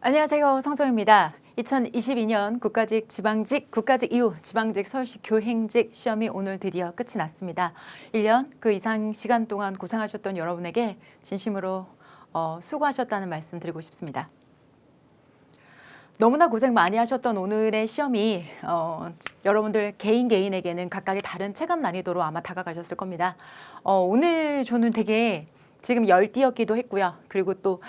안녕하세요. 성정입니다. 2022년 국가직, 지방직, 국가직 이후 지방직, 서울시 교행직 시험이 오늘 드디어 끝이 났습니다. 1년 그 이상 시간 동안 고생하셨던 여러분에게 진심으로 수고하셨다는 말씀 드리고 싶습니다. 너무나 고생 많이 하셨던 오늘의 시험이 여러분들 개인에게는 각각의 다른 체감 난이도로 아마 다가가셨을 겁니다. 오늘 저는 되게 지금 열띠였기도 했고요. 그리고 또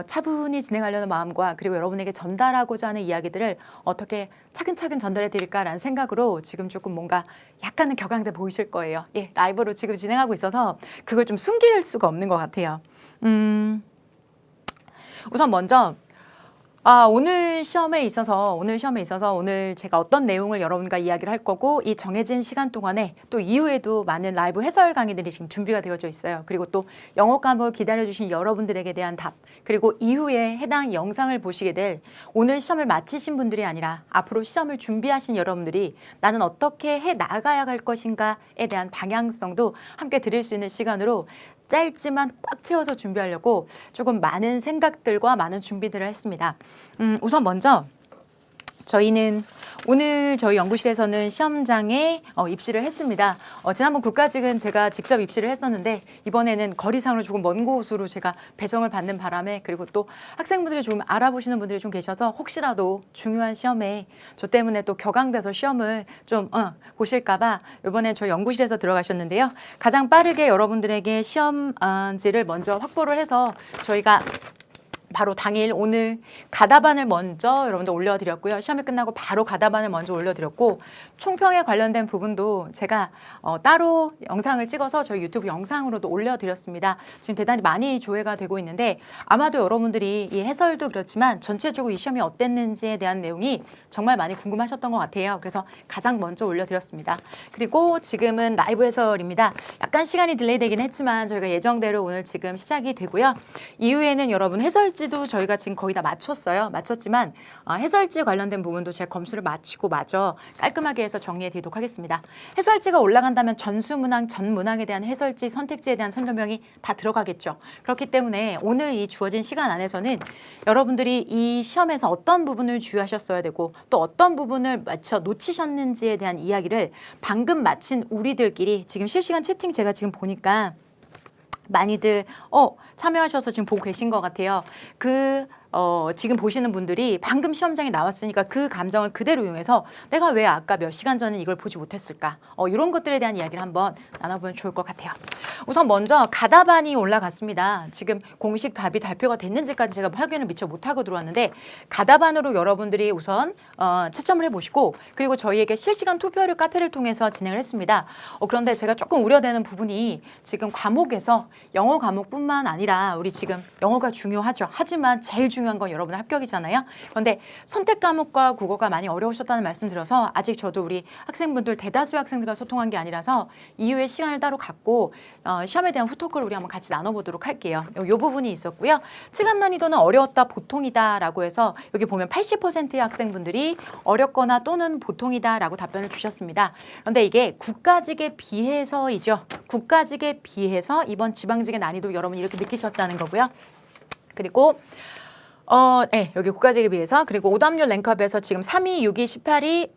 차분히 진행하려는 마음과 그리고 여러분에게 전달하고자 하는 이야기들을 어떻게 차근차근 전달해 드릴까라는 생각으로 지금 조금 뭔가 약간은 격앙돼 보이실 거예요. 예, 라이브로 지금 진행하고 있어서 그걸 좀 숨길 수가 없는 것 같아요. 우선 먼저 오늘 시험에 있어서 오늘 제가 어떤 내용을 여러분과 이야기를 할 거고 이 정해진 시간 동안에 또 이후에도 많은 라이브 해설 강의들이 지금 준비가 되어져 있어요. 그리고 또 영어 과목을 기다려주신 여러분들에게 대한 답, 그리고 이후에 해당 영상을 보시게 될 오늘 시험을 마치신 분들이 아니라 앞으로 시험을 준비하신 여러분들이 나는 어떻게 해 나가야 할 것인가에 대한 방향성도 함께 드릴 수 있는 시간으로 짧지만 꽉 채워서 준비하려고 조금 많은 생각들과 많은 준비들을 했습니다. 우선 먼저 저희는 오늘 저희 연구실에서는 시험장에 입시를 했습니다. 지난번 국가직은 제가 직접 입시를 했었는데 이번에는 거리상으로 조금 먼 곳으로 제가 배정을 받는 바람에, 그리고 또 학생분들이 좀 알아보시는 분들이 좀 계셔서 혹시라도 중요한 시험에 저 때문에 또 격앙돼서 시험을 좀 보실까봐 이번에 저희 연구실에서 들어가셨는데요. 가장 빠르게 여러분들에게 시험지를 먼저 확보를 해서 저희가 바로 당일 오늘 가다반을 먼저 여러분들 올려드렸고요. 시험이 끝나고 바로 가다반을 먼저 올려드렸고, 총평에 관련된 부분도 제가 따로 영상을 찍어서 저희 유튜브 영상으로도 올려드렸습니다. 지금 대단히 많이 조회가 되고 있는데 아마도 여러분들이 이 해설도 그렇지만 전체적으로 이 시험이 어땠는지에 대한 내용이 정말 많이 궁금하셨던 것 같아요. 그래서 가장 먼저 올려드렸습니다. 그리고 지금은 라이브 해설입니다. 약간 시간이 딜레이 되긴 했지만 저희가 예정대로 오늘 지금 시작이 되고요. 이후에는 여러분 해설지도 저희가 지금 거의 다 마쳤지만 해설지 관련된 부분도 제가 검수를 마치고 마저 깔끔하게 해서 정리해 드리도록 하겠습니다. 해설지가 올라간다면 전수문항, 전문항에 대한 해설지, 선택지에 대한 선조명이 다 들어가겠죠. 그렇기 때문에 오늘 이 주어진 시간 안에서는 여러분들이 이 시험에서 어떤 부분을 주의하셨어야 되고 또 어떤 부분을 놓치셨는지에 대한 이야기를 방금 마친 우리들끼리 지금 실시간 채팅 제가 지금 보니까 많이들 참여하셔서 지금 보고 계신 것 같아요. 지금 보시는 분들이 방금 시험장에 나왔으니까 그 감정을 그대로 이용해서 내가 왜 아까 몇 시간 전에 이걸 보지 못했을까? 이런 것들에 대한 이야기를 한번 나눠보면 좋을 것 같아요. 우선 먼저 가다반이 올라갔습니다. 지금 공식 답이 발표가 됐는지까지 제가 확인을 미처 못하고 들어왔는데 가다반으로 여러분들이 우선 채점을 해보시고, 그리고 저희에게 실시간 투표를 카페를 통해서 진행을 했습니다. 그런데 제가 조금 우려되는 부분이 지금 과목에서 영어 과목뿐만 아니라 우리 지금 영어가 중요하죠. 하지만 제일 중요한 건 여러분의 합격이잖아요. 그런데 선택 과목과 국어가 많이 어려우셨다는 말씀 드려서 아직 저도 우리 학생분들 대다수의 학생들과 소통한 게 아니라서 이후에 시간을 따로 갖고 시험에 대한 후토크를 우리 한번 같이 나눠보도록 할게요. 이 부분이 있었고요. 체감 난이도는 어려웠다, 보통이다 라고 해서 여기 보면 80%의 학생분들이 어렵거나 또는 보통이다 라고 답변을 주셨습니다. 그런데 이게 국가직에 비해서이죠. 국가직에 비해서 이번 지방직의 난이도 여러분이 이렇게 느끼셨다는 거고요. 그리고 여기 국가직에 비해서, 그리고 오답률 랭크업에서 지금 3위, 6위, 18위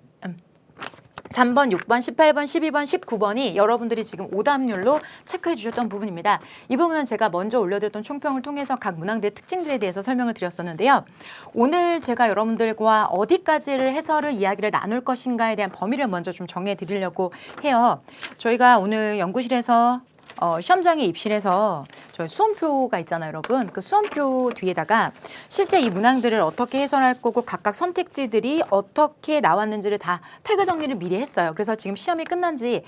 3번, 6번, 18번, 12번, 19번이 여러분들이 지금 오답률로 체크해 주셨던 부분입니다. 이 부분은 제가 먼저 올려드렸던 총평을 통해서 각 문항들의 특징들에 대해서 설명을 드렸었는데요. 오늘 제가 여러분들과 어디까지를 해설을 이야기를 나눌 것인가에 대한 범위를 먼저 좀 정해 드리려고 해요. 저희가 오늘 연구실에서 시험장에 입실해서 저희 수험표가 있잖아요, 여러분. 그 수험표 뒤에다가 실제 이 문항들을 어떻게 해설할 거고 각각 선택지들이 어떻게 나왔는지를 다 태그 정리를 미리 했어요. 그래서 지금 시험이 끝난 지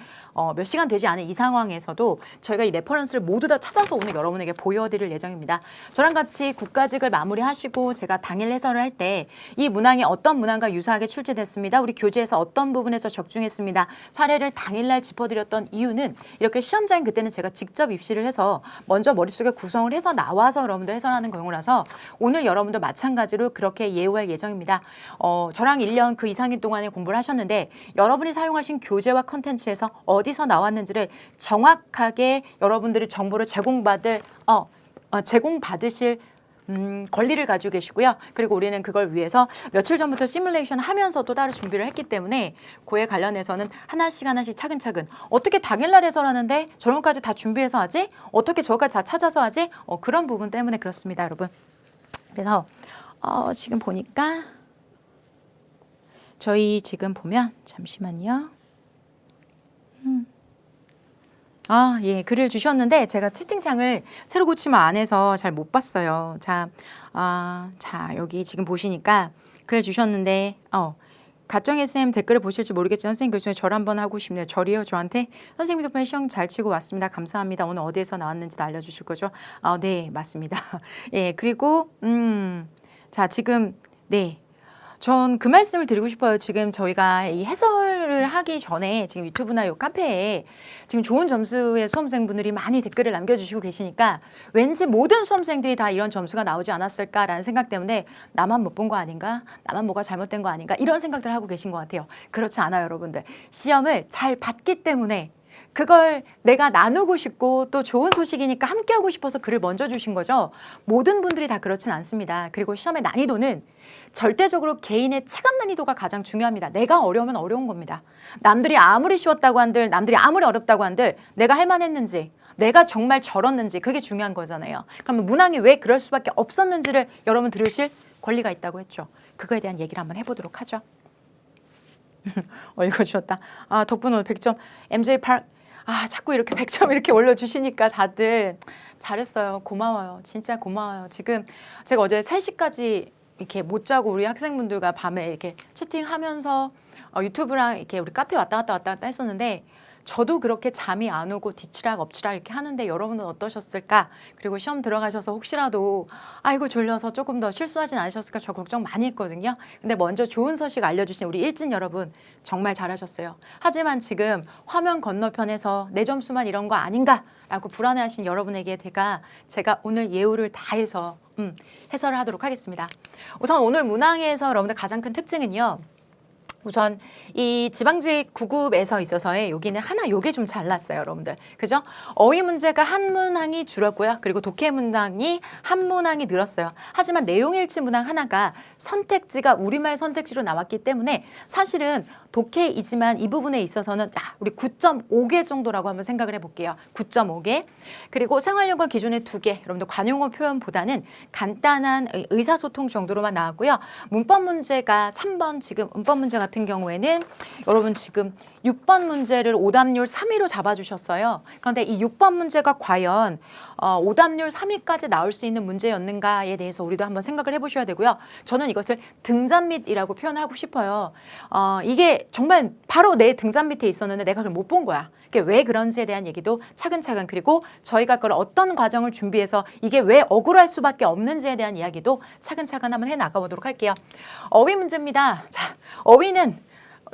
몇 시간 되지 않은 이 상황에서도 저희가 이 레퍼런스를 모두 다 찾아서 오늘 여러분에게 보여드릴 예정입니다. 저랑 같이 국가직을 마무리하시고 제가 당일 해설을 할 때 이 문항이 어떤 문항과 유사하게 출제됐습니다. 우리 교재에서 어떤 부분에서 적중했습니다. 사례를 당일날 짚어드렸던 이유는 이렇게 시험장인 그때는 제가 직접 입시를 해서 먼저 머릿속에 구성을 해서 나와서 여러분들 해설하는 경우라서 오늘 여러분도 마찬가지로 그렇게 예우할 예정입니다. 저랑 1년 그 이상인 동안에 공부를 하셨는데 여러분이 사용하신 교재와 컨텐츠에서 어디서 나왔는지를 정확하게 여러분들이 정보를 제공받으실 권리를 가지고 계시고요. 그리고 우리는 그걸 위해서 며칠 전부터 시뮬레이션 하면서 또 따로 준비를 했기 때문에 그에 관련해서는 하나씩 하나씩 차근차근 어떻게 당일날 해설하는데 저런 것까지 다 준비해서 하지? 어떻게 저것까지 다 찾아서 하지? 그런 부분 때문에 그렇습니다, 여러분. 그래서 지금 보니까 저희 지금 보면 잠시만요. 예, 글을 주셨는데 제가 채팅창을 새로 고치면 안 해서 잘 못 봤어요. 자, 여기 지금 보시니까 글 주셨는데 가정의 쌤 댓글을 보실지 모르겠지만 선생님 교수님 절 한번 하고 싶네요. 절이요? 저한테? 선생님 덕분에 시험 잘 치고 왔습니다. 감사합니다. 오늘 어디에서 나왔는지도 알려주실 거죠? 네, 맞습니다. 예, 그리고 자, 지금 네. 전 그 말씀을 드리고 싶어요. 지금 저희가 이 해설을 하기 전에 지금 유튜브나 요 카페에 지금 좋은 점수의 수험생분들이 많이 댓글을 남겨주시고 계시니까 왠지 모든 수험생들이 다 이런 점수가 나오지 않았을까라는 생각 때문에 나만 못 본 거 아닌가? 나만 뭐가 잘못된 거 아닌가? 이런 생각들을 하고 계신 것 같아요. 그렇지 않아요, 여러분들. 시험을 잘 봤기 때문에 그걸 내가 나누고 싶고 또 좋은 소식이니까 함께하고 싶어서 글을 먼저 주신 거죠. 모든 분들이 다 그렇진 않습니다. 그리고 시험의 난이도는 절대적으로 개인의 체감 난이도가 가장 중요합니다. 내가 어려우면 어려운 겁니다. 남들이 아무리 쉬웠다고 한들, 남들이 아무리 어렵다고 한들 내가 할 만했는지, 내가 정말 절었는지 그게 중요한 거잖아요. 그러면 문항이 왜 그럴 수밖에 없었는지를 여러분 들으실 권리가 있다고 했죠. 그거에 대한 얘기를 한번 해보도록 하죠. 읽어주셨다. 덕분 오늘 100점. MJ8 자꾸 이렇게 100점 이렇게 올려주시니까 다들 잘했어요. 고마워요. 진짜 고마워요. 지금 제가 어제 3시까지 이렇게 못 자고 우리 학생분들과 밤에 이렇게 채팅하면서 유튜브랑 이렇게 우리 카페 왔다 갔다 했었는데 저도 그렇게 잠이 안 오고 뒤치락 엎치락 이렇게 하는데 여러분은 어떠셨을까? 그리고 시험 들어가셔서 혹시라도 아이고 졸려서 조금 더 실수하진 않으셨을까? 저 걱정 많이 했거든요. 근데 먼저 좋은 소식 알려주신 우리 일진 여러분 정말 잘하셨어요. 하지만 지금 화면 건너편에서 내 점수만 이런 거 아닌가? 라고 불안해하신 여러분에게 제가 오늘 예우를 다해서 해설을 하도록 하겠습니다. 우선 오늘 문항에서 여러분들 가장 큰 특징은요. 우선 이 지방직 9급에서 있어서의 여기는 하나 요게 좀 잘났어요, 여러분들. 그죠? 어휘 문제가 한 문항이 줄었고요. 그리고 독해 문항이 한 문항이 늘었어요. 하지만 내용일치 문항 하나가 선택지가 우리말 선택지로 나왔기 때문에 사실은 독해이지만 이 부분에 있어서는 우리 9.5개 정도라고 한번 생각을 해볼게요. 9.5개. 그리고 생활용어 기존의 2개. 여러분들 관용어 표현보다는 간단한 의사소통 정도로만 나왔고요. 문법 문제가 3번 지금 문법 문제 같은 경우에는 여러분 지금 6번 문제를 오답률 3위로 잡아주셨어요. 그런데 이 6번 문제가 과연 오답률 3위까지 나올 수 있는 문제였는가에 대해서 우리도 한번 생각을 해보셔야 되고요. 저는 이것을 등잔밑이라고 표현하고 싶어요. 이게 정말 바로 내 등잔 밑에 있었는데 내가 그걸 못 본 거야. 이게 왜 그런지에 대한 얘기도 차근차근 그리고 저희가 그걸 어떤 과정을 준비해서 이게 왜 억울할 수밖에 없는지에 대한 이야기도 차근차근 한번 해나가보도록 할게요. 어휘 문제입니다. 자, 어휘는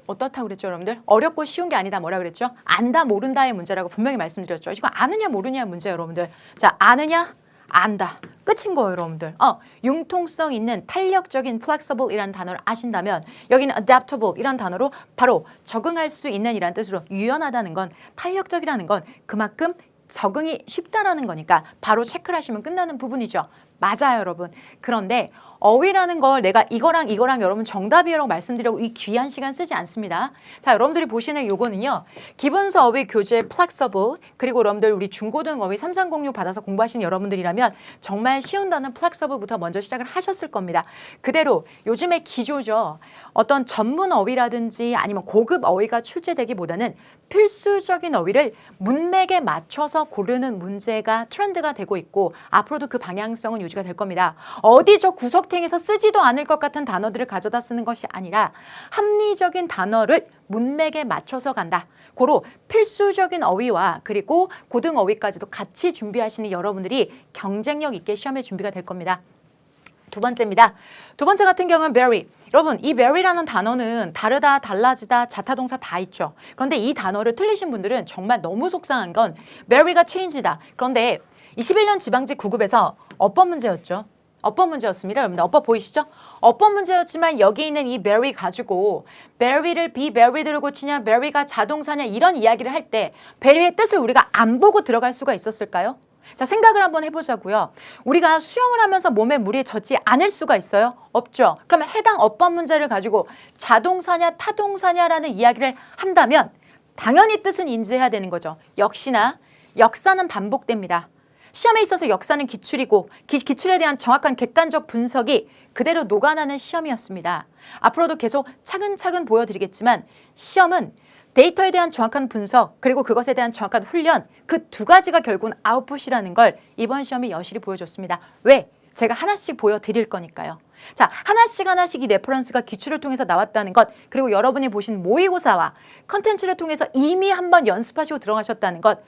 어떻다고 그랬죠, 여러분들? 어렵고 쉬운 게 아니다. 뭐라 그랬죠? 안다, 모른다의 문제라고 분명히 말씀드렸죠. 이거 아느냐, 모르냐의 문제, 여러분들. 자, 아느냐, 안다. 끝인 거예요, 여러분들. 융통성 있는 탄력적인 flexible이라는 단어를 아신다면 여기는 adaptable 이란 단어로 바로 적응할 수 있는 이란 뜻으로 유연하다는 건 탄력적이라는 건 그만큼 적응이 쉽다라는 거니까 바로 체크를 하시면 끝나는 부분이죠. 맞아요, 여러분. 그런데 어휘라는 걸 내가 이거랑 여러분 정답이라고 말씀드리려고 이 귀한 시간 쓰지 않습니다. 자, 여러분들이 보시는 요거는요. 기본서 어휘 교재 flexible 그리고 여러분들 우리 중고등 어휘 3306 받아서 공부하시는 여러분들이라면 정말 쉬운 단어 flexible부터 먼저 시작을 하셨을 겁니다. 그대로 요즘의 기조죠. 어떤 전문 어휘라든지 아니면 고급 어휘가 출제되기보다는 필수적인 어휘를 문맥에 맞춰서 고르는 문제가 트렌드가 되고 있고 앞으로도 그 방향성은 유지가 될 겁니다. 어디 저 구석탱이에서 쓰지도 않을 것 같은 단어들을 가져다 쓰는 것이 아니라 합리적인 단어를 문맥에 맞춰서 간다. 고로 필수적인 어휘와 그리고 고등 어휘까지도 같이 준비하시는 여러분들이 경쟁력 있게 시험에 준비가 될 겁니다. 두 번째입니다. 두 번째 같은 경우는 very. 여러분 이 very라는 단어는 다르다, 달라지다, 자타동사 다 있죠. 그런데 이 단어를 틀리신 분들은 정말 너무 속상한 건 very가 change다. 그런데 21년 지방직 9급에서 어법 문제였죠. 어법 문제였습니다. 여러분들 어법 보이시죠? 어법 문제였지만 여기 있는 이 very 가지고 very를 be very대로 고치냐 very가 자동사냐 이런 이야기를 할 때 very의 뜻을 우리가 안 보고 들어갈 수가 있었을까요? 자, 생각을 한번 해보자고요. 우리가 수영을 하면서 몸에 물이 젖지 않을 수가 있어요? 없죠. 그러면 해당 어법 문제를 가지고 자동사냐 타동사냐라는 이야기를 한다면 당연히 뜻은 인지해야 되는 거죠. 역시나 역사는 반복됩니다. 시험에 있어서 역사는 기출이고 기출에 대한 정확한 객관적 분석이 그대로 녹아나는 시험이었습니다. 앞으로도 계속 차근차근 보여드리겠지만 시험은 데이터에 대한 정확한 분석 그리고 그것에 대한 정확한 훈련 그 두 가지가 결국은 아웃풋이라는 걸 이번 시험이 여실히 보여줬습니다. 왜? 제가 하나씩 보여드릴 거니까요. 자, 하나씩 이 레퍼런스가 기출을 통해서 나왔다는 것 그리고 여러분이 보신 모의고사와 컨텐츠를 통해서 이미 한번 연습하시고 들어가셨다는 것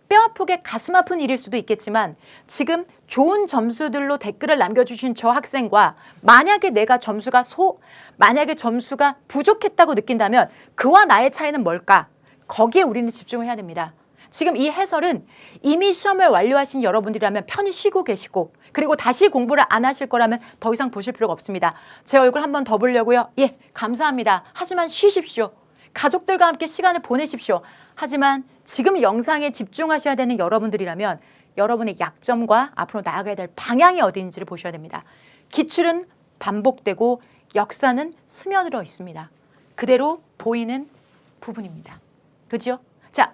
뼈아프게 가슴 아픈 일일 수도 있겠지만 지금 좋은 점수들로 댓글을 남겨주신 저 학생과 만약에 내가 만약에 점수가 부족했다고 느낀다면 그와 나의 차이는 뭘까? 거기에 우리는 집중을 해야 됩니다. 지금 이 해설은 이미 시험을 완료하신 여러분들이라면 편히 쉬고 계시고 그리고 다시 공부를 안 하실 거라면 더 이상 보실 필요가 없습니다. 제 얼굴 한번 더 보려고요? 예, 감사합니다. 하지만 쉬십시오. 가족들과 함께 시간을 보내십시오. 하지만 지금 영상에 집중하셔야 되는 여러분들이라면 여러분의 약점과 앞으로 나아가야 될 방향이 어디인지를 보셔야 됩니다. 기출은 반복되고 역사는 스며들어 있습니다. 그대로 보이는 부분입니다. 그죠? 자,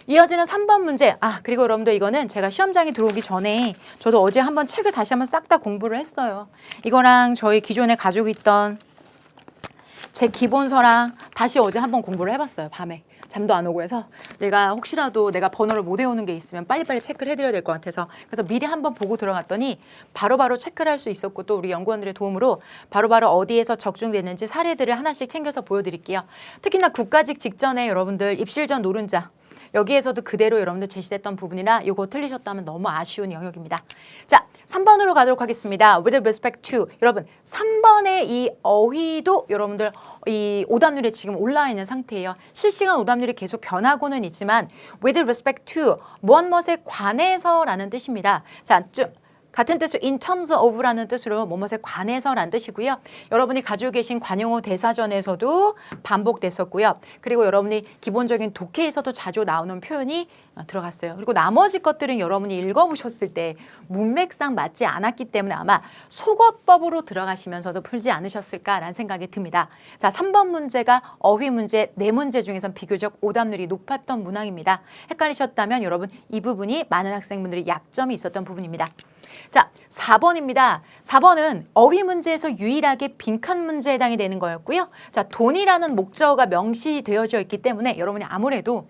이어지는 3번 문제. 그리고 여러분들 이거는 제가 시험장에 들어오기 전에 저도 어제 한번 책을 다시 한번 싹 다 공부를 했어요. 이거랑 저희 기존에 가지고 있던 제 기본서랑 다시 어제 한번 공부를 해봤어요. 밤에. 잠도 안 오고 해서 내가 혹시라도 내가 번호를 못 외우는 게 있으면 빨리빨리 체크를 해드려야 될 것 같아서 그래서 미리 한번 보고 들어갔더니 바로바로 체크를 할 수 있었고 또 우리 연구원들의 도움으로 바로바로 어디에서 적중됐는지 사례들을 하나씩 챙겨서 보여드릴게요. 특히나 국가직 직전에 여러분들 입실전 노른자 여기에서도 그대로 여러분들 제시됐던 부분이나 이거 틀리셨다면 너무 아쉬운 영역입니다. 자, 3번으로 가도록 하겠습니다. With respect to 여러분 3번의 이 어휘도 여러분들 이 오답률에 지금 올라와 있는 상태예요. 실시간 오답률이 계속 변하고는 있지만 with respect to 무엇에 관해서라는 뜻입니다. 자, 같은 뜻으로 in terms of라는 뜻으로 무엇에 관해서라는 뜻이고요. 여러분이 가지고 계신 관용어 대사전에서도 반복됐었고요. 그리고 여러분이 기본적인 독해에서도 자주 나오는 표현이 들어갔어요. 그리고 나머지 것들은 여러분이 읽어보셨을 때 문맥상 맞지 않았기 때문에 아마 속어법으로 들어가시면서도 풀지 않으셨을까라는 생각이 듭니다. 자, 3번 문제가 어휘 문제 4문제 중에선 비교적 오답률이 높았던 문항입니다. 헷갈리셨다면 여러분 이 부분이 많은 학생분들이 약점이 있었던 부분입니다. 자, 4번입니다. 4번은 어휘 문제에서 유일하게 빈칸 문제에 해당이 되는 거였고요. 자, 돈이라는 목적어가 명시되어져 있기 때문에 여러분이 아무래도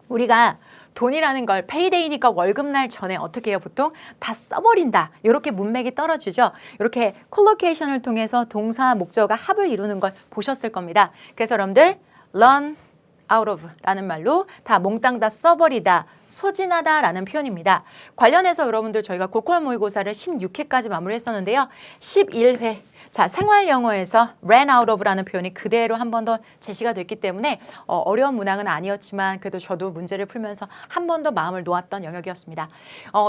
우리가 돈이라는 걸 페이데이니까 월급날 전에 어떻게 해요? 보통 다 써버린다. 이렇게 문맥이 떨어지죠. 이렇게 콜로케이션을 통해서 동사 목적어가 합을 이루는 걸 보셨을 겁니다. 그래서 여러분들 run out of 라는 말로 다 몽땅 다 써버리다. 소진하다 라는 표현입니다. 관련해서 여러분들 저희가 고퀄 모의고사를 16회까지 마무리했었는데요. 11회 자 생활 영어에서 ran out of 라는 표현이 그대로 한 번 더 제시가 됐기 때문에 어려운 문항은 아니었지만 그래도 저도 문제를 풀면서 한 번 더 마음을 놓았던 영역이었습니다.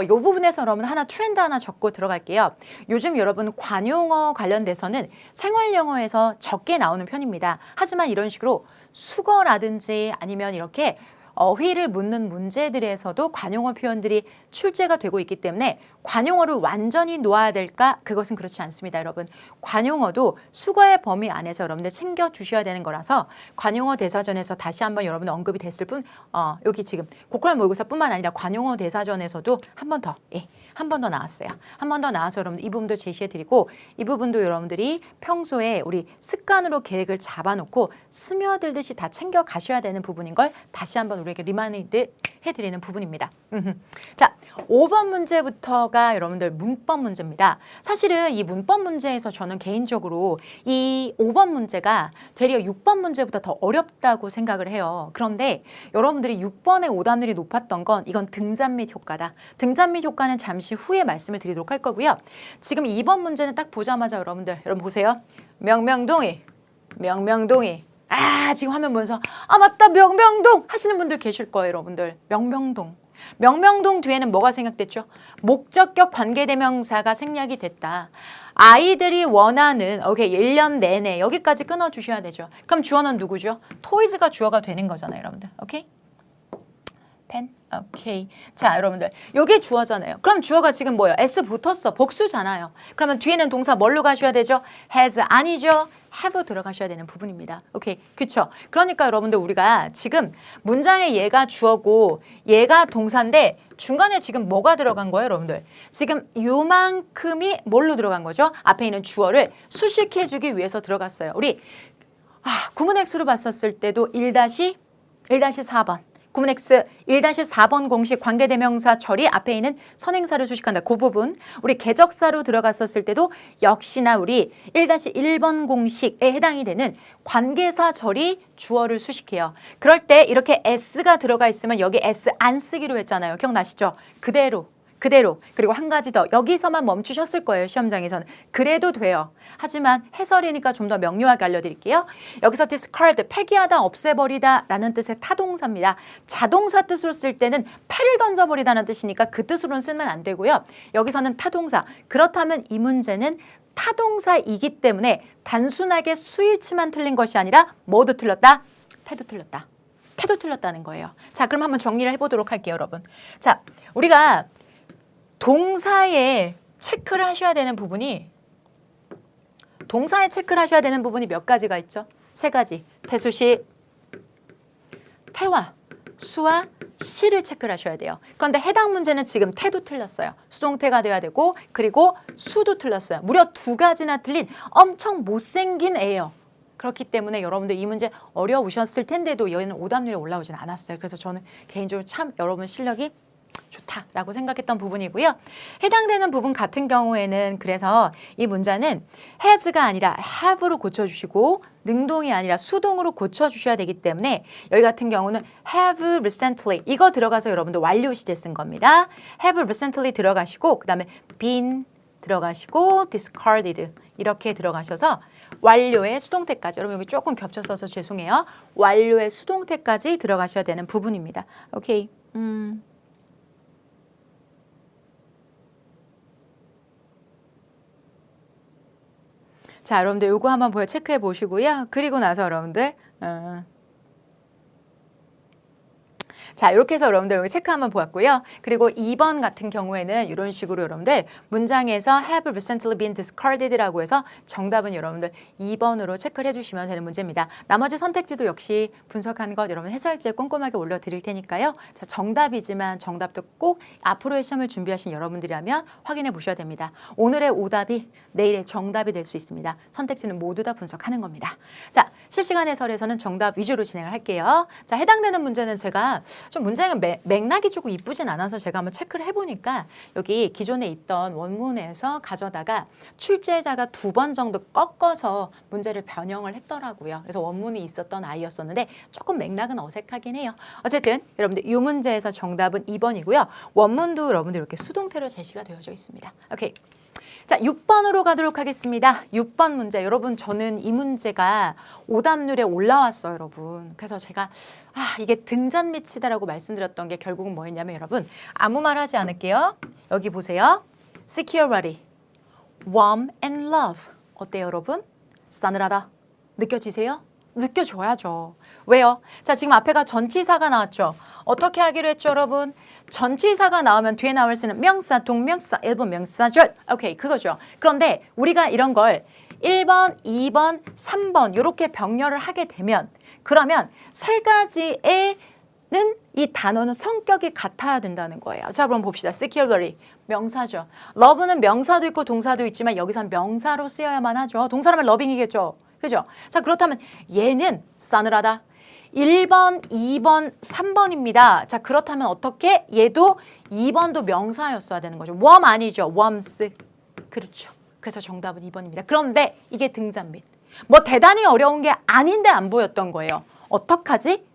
이 부분에서 여러분 트렌드 하나 적고 들어갈게요. 요즘 여러분 관용어 관련돼서는 생활 영어에서 적게 나오는 편입니다. 하지만 이런 식으로 수거라든지 아니면 이렇게 어휘를 묻는 문제들에서도 관용어 표현들이 출제가 되고 있기 때문에 관용어를 완전히 놓아야 될까? 그것은 그렇지 않습니다, 여러분. 관용어도 수거의 범위 안에서 여러분들 챙겨주셔야 되는 거라서 관용어 대사전에서 다시 한번 여러분 언급이 됐을 뿐 여기 지금 고퀄 모의고사뿐만 아니라 관용어 대사전에서도 한 번 더 한 번 더 나왔어요. 한 번 더 나와서 여러분들 이 부분도 제시해드리고 이 부분도 여러분들이 평소에 우리 습관으로 계획을 잡아놓고 스며들듯이 다 챙겨가셔야 되는 부분인 걸 다시 한번 우리에게 리마인드 해드리는 부분입니다. 자, 5번 문제부터가 여러분들 문법 문제입니다. 사실은 이 문법 문제에서 저는 개인적으로 이 5번 문제가 되려 6번 문제보다 더 어렵다고 생각을 해요. 그런데 여러분들이 6번의 오답률이 높았던 건 이건 등잔 및 효과다. 등잔 및 효과는 잠시 후에 말씀을 드리도록 할 거고요. 지금 2번 문제는 딱 보자마자 여러분 보세요. 명명동이 지금 화면 보면서 맞다 명명동 하시는 분들 계실 거예요, 여러분들. 명명동 뒤에는 뭐가 생략됐죠? 목적격 관계대명사가 생략이 됐다. 아이들이 원하는 1년 내내 여기까지 끊어주셔야 되죠. 그럼 주어는 누구죠? 토이즈가 주어가 되는 거잖아요, 여러분들. 오케이? pen. 오케이. 자, 여러분들. 요게 주어잖아요. 그럼 주어가 지금 뭐예요? S 붙었어. 복수잖아요. 그러면 뒤에는 동사 뭘로 가셔야 되죠? has 아니죠? have 들어가셔야 되는 부분입니다. 오케이. 그쵸? 그러니까 여러분들 우리가 지금 문장에 얘가 주어고 얘가 동사인데 중간에 지금 뭐가 들어간 거예요, 여러분들? 지금 요만큼이 뭘로 들어간 거죠? 앞에 있는 주어를 수식해주기 위해서 들어갔어요. 우리 구문 X로 봤었을 때도 1-4번. 구문 X 1-4번 공식 관계대명사 처리 앞에 있는 선행사를 수식한다. 그 부분. 우리 개적사로 들어갔었을 때도 역시나 우리 1-1번 공식에 해당이 되는 관계사 처리 주어를 수식해요. 그럴 때 이렇게 S가 들어가 있으면 여기 S 안 쓰기로 했잖아요. 기억나시죠? 그대로. 그리고 한 가지 더. 여기서만 멈추셨을 거예요. 시험장에서는. 그래도 돼요. 하지만 해설이니까 좀 더 명료하게 알려드릴게요. 여기서 discard, 폐기하다, 없애버리다 라는 뜻의 타동사입니다. 자동사 뜻으로 쓸 때는 패를 던져버리다는 뜻이니까 그 뜻으로는 쓰면 안 되고요. 여기서는 타동사. 그렇다면 이 문제는 타동사이기 때문에 단순하게 수일치만 틀린 것이 아니라 뭐도 틀렸다? 태도 틀렸다. 태도 틀렸다는 거예요. 자, 그럼 한번 정리를 해보도록 할게요, 여러분. 자, 우리가 동사에 체크를 하셔야 되는 부분이 몇 가지가 있죠? 3가지. 태수시, 태와, 수와 시를 체크를 하셔야 돼요. 그런데 해당 문제는 지금 태도 틀렸어요. 수동태가 돼야 되고 그리고 수도 틀렸어요. 무려 2가지나 틀린 엄청 못생긴 애예요. 그렇기 때문에 여러분들 이 문제 어려우셨을 텐데도 얘는 오답률이 올라오진 않았어요. 그래서 저는 개인적으로 참 여러분 실력이 좋다라고 생각했던 부분이고요. 해당되는 부분 같은 경우에는 그래서 이 문자는 has가 아니라 have로 고쳐주시고 능동이 아니라 수동으로 고쳐주셔야 되기 때문에 여기 같은 경우는 have recently 이거 들어가서 여러분들 완료 시제 쓴 겁니다. have recently 들어가시고 그 다음에 been 들어가시고 discarded 이렇게 들어가셔서 완료의 수동태까지 여러분 여기 조금 겹쳐서 죄송해요. 완료의 수동태까지 들어가셔야 되는 부분입니다. 오케이. 자, 여러분들 요거 한번 체크해 보시고요. 그리고 나서 여러분들 자, 이렇게 해서 여러분들 여기 체크 한번 보았고요. 그리고 2번 같은 경우에는 이런 식으로 여러분들 문장에서 have recently been discarded라고 해서 정답은 여러분들 2번으로 체크를 해주시면 되는 문제입니다. 나머지 선택지도 역시 분석한 것 여러분 해설지에 꼼꼼하게 올려드릴 테니까요. 자, 정답이지만 정답도 꼭 앞으로의 시험을 준비하신 여러분들이라면 확인해 보셔야 됩니다. 오늘의 오답이 내일의 정답이 될 수 있습니다. 선택지는 모두 다 분석하는 겁니다. 자, 실시간 해설에서는 정답 위주로 진행을 할게요. 자, 해당되는 문제는 제가 좀 문장은 맥락이 조금 이쁘진 않아서 제가 한번 체크를 해보니까 여기 기존에 있던 원문에서 가져다가 출제자가 2번 정도 꺾어서 문제를 변형을 했더라고요. 그래서 원문이 있었던 아이였었는데 조금 맥락은 어색하긴 해요. 어쨌든 여러분들 이 문제에서 정답은 2번이고요. 원문도 여러분들 이렇게 수동태로 제시가 되어져 있습니다. 오케이. 자, 6번으로 가도록 하겠습니다. 6번 문제. 여러분, 저는 이 문제가 오답률에 올라왔어요, 여러분. 그래서 제가 이게 등잔 밑이다라고 말씀드렸던 게 결국은 뭐였냐면 여러분, 아무 말 하지 않을게요. 여기 보세요. security, warm and love. 어때요, 여러분? 싸늘하다. 느껴지세요? 느껴져야죠. 왜요? 자, 지금 앞에가 전치사가 나왔죠. 어떻게 하기로 했죠, 여러분? 전치사가 나오면 뒤에 나올 수는 명사, 동명사, 일부 명사절. 오케이, 그거죠. 그런데 우리가 이런 걸 1번, 2번, 3번 이렇게 병렬을 하게 되면 그러면 3가지에는 이 단어는 성격이 같아야 된다는 거예요. 자, 그럼 봅시다. security, 명사죠. love는 명사도 있고 동사도 있지만 여기선 명사로 쓰여야만 하죠. 동사라면 loving이겠죠. 그죠? 자, 그렇다면 얘는 싸늘하다. 1번, 2번, 3번입니다. 자, 그렇다면 어떻게? 얘도 2번도 명사였어야 되는 거죠. warm 아니죠. warms. 그렇죠. 그래서 정답은 2번입니다. 그런데 이게 등잔 밑. 뭐 대단히 어려운 게 아닌데 안 보였던 거예요. 어떡하지?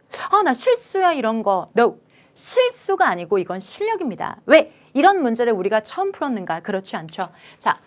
나 실수야 이런 거. No. 실수가 아니고 이건 실력입니다. 왜? 이런 문제를 우리가 처음 풀었는가? 그렇지 않죠. 자,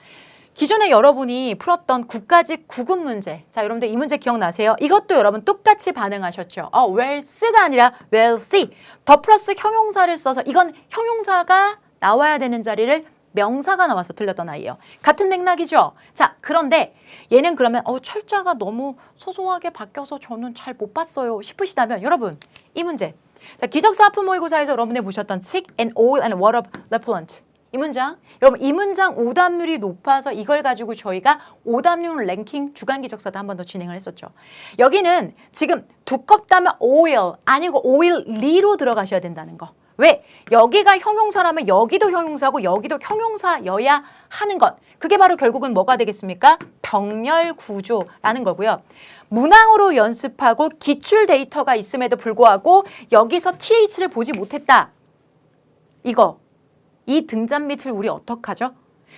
기존에 여러분이 풀었던 9가지 구급 문제. 자, 여러분들 이 문제 기억나세요? 이것도 여러분 똑같이 반응하셨죠? wells가 아니라 wellsy. 더 플러스 형용사를 써서 이건 형용사가 나와야 되는 자리를 명사가 나와서 틀렸던 아이예요. 같은 맥락이죠? 자, 그런데 얘는 그러면 철자가 너무 소소하게 바뀌어서 저는 잘 못 봤어요 싶으시다면 여러분 이 문제 자, 기적사 하프 모의고사에서 여러분들 보셨던 sick and oil and water repellent. 이 문장. 여러분 이 문장 오답률이 높아서 이걸 가지고 저희가 오답률 랭킹 주간 기적사도 한 번 더 진행을 했었죠. 여기는 지금 두껍다면 oil 아니고 oilly로 들어가셔야 된다는 거. 왜? 여기가 형용사라면 여기도 형용사고 여기도 형용사여야 하는 것. 그게 바로 결국은 뭐가 되겠습니까? 병렬 구조라는 거고요. 문항으로 연습하고 기출 데이터가 있음에도 불구하고 여기서 TH를 보지 못했다. 이 등잔 밑을 우리 어떡하죠?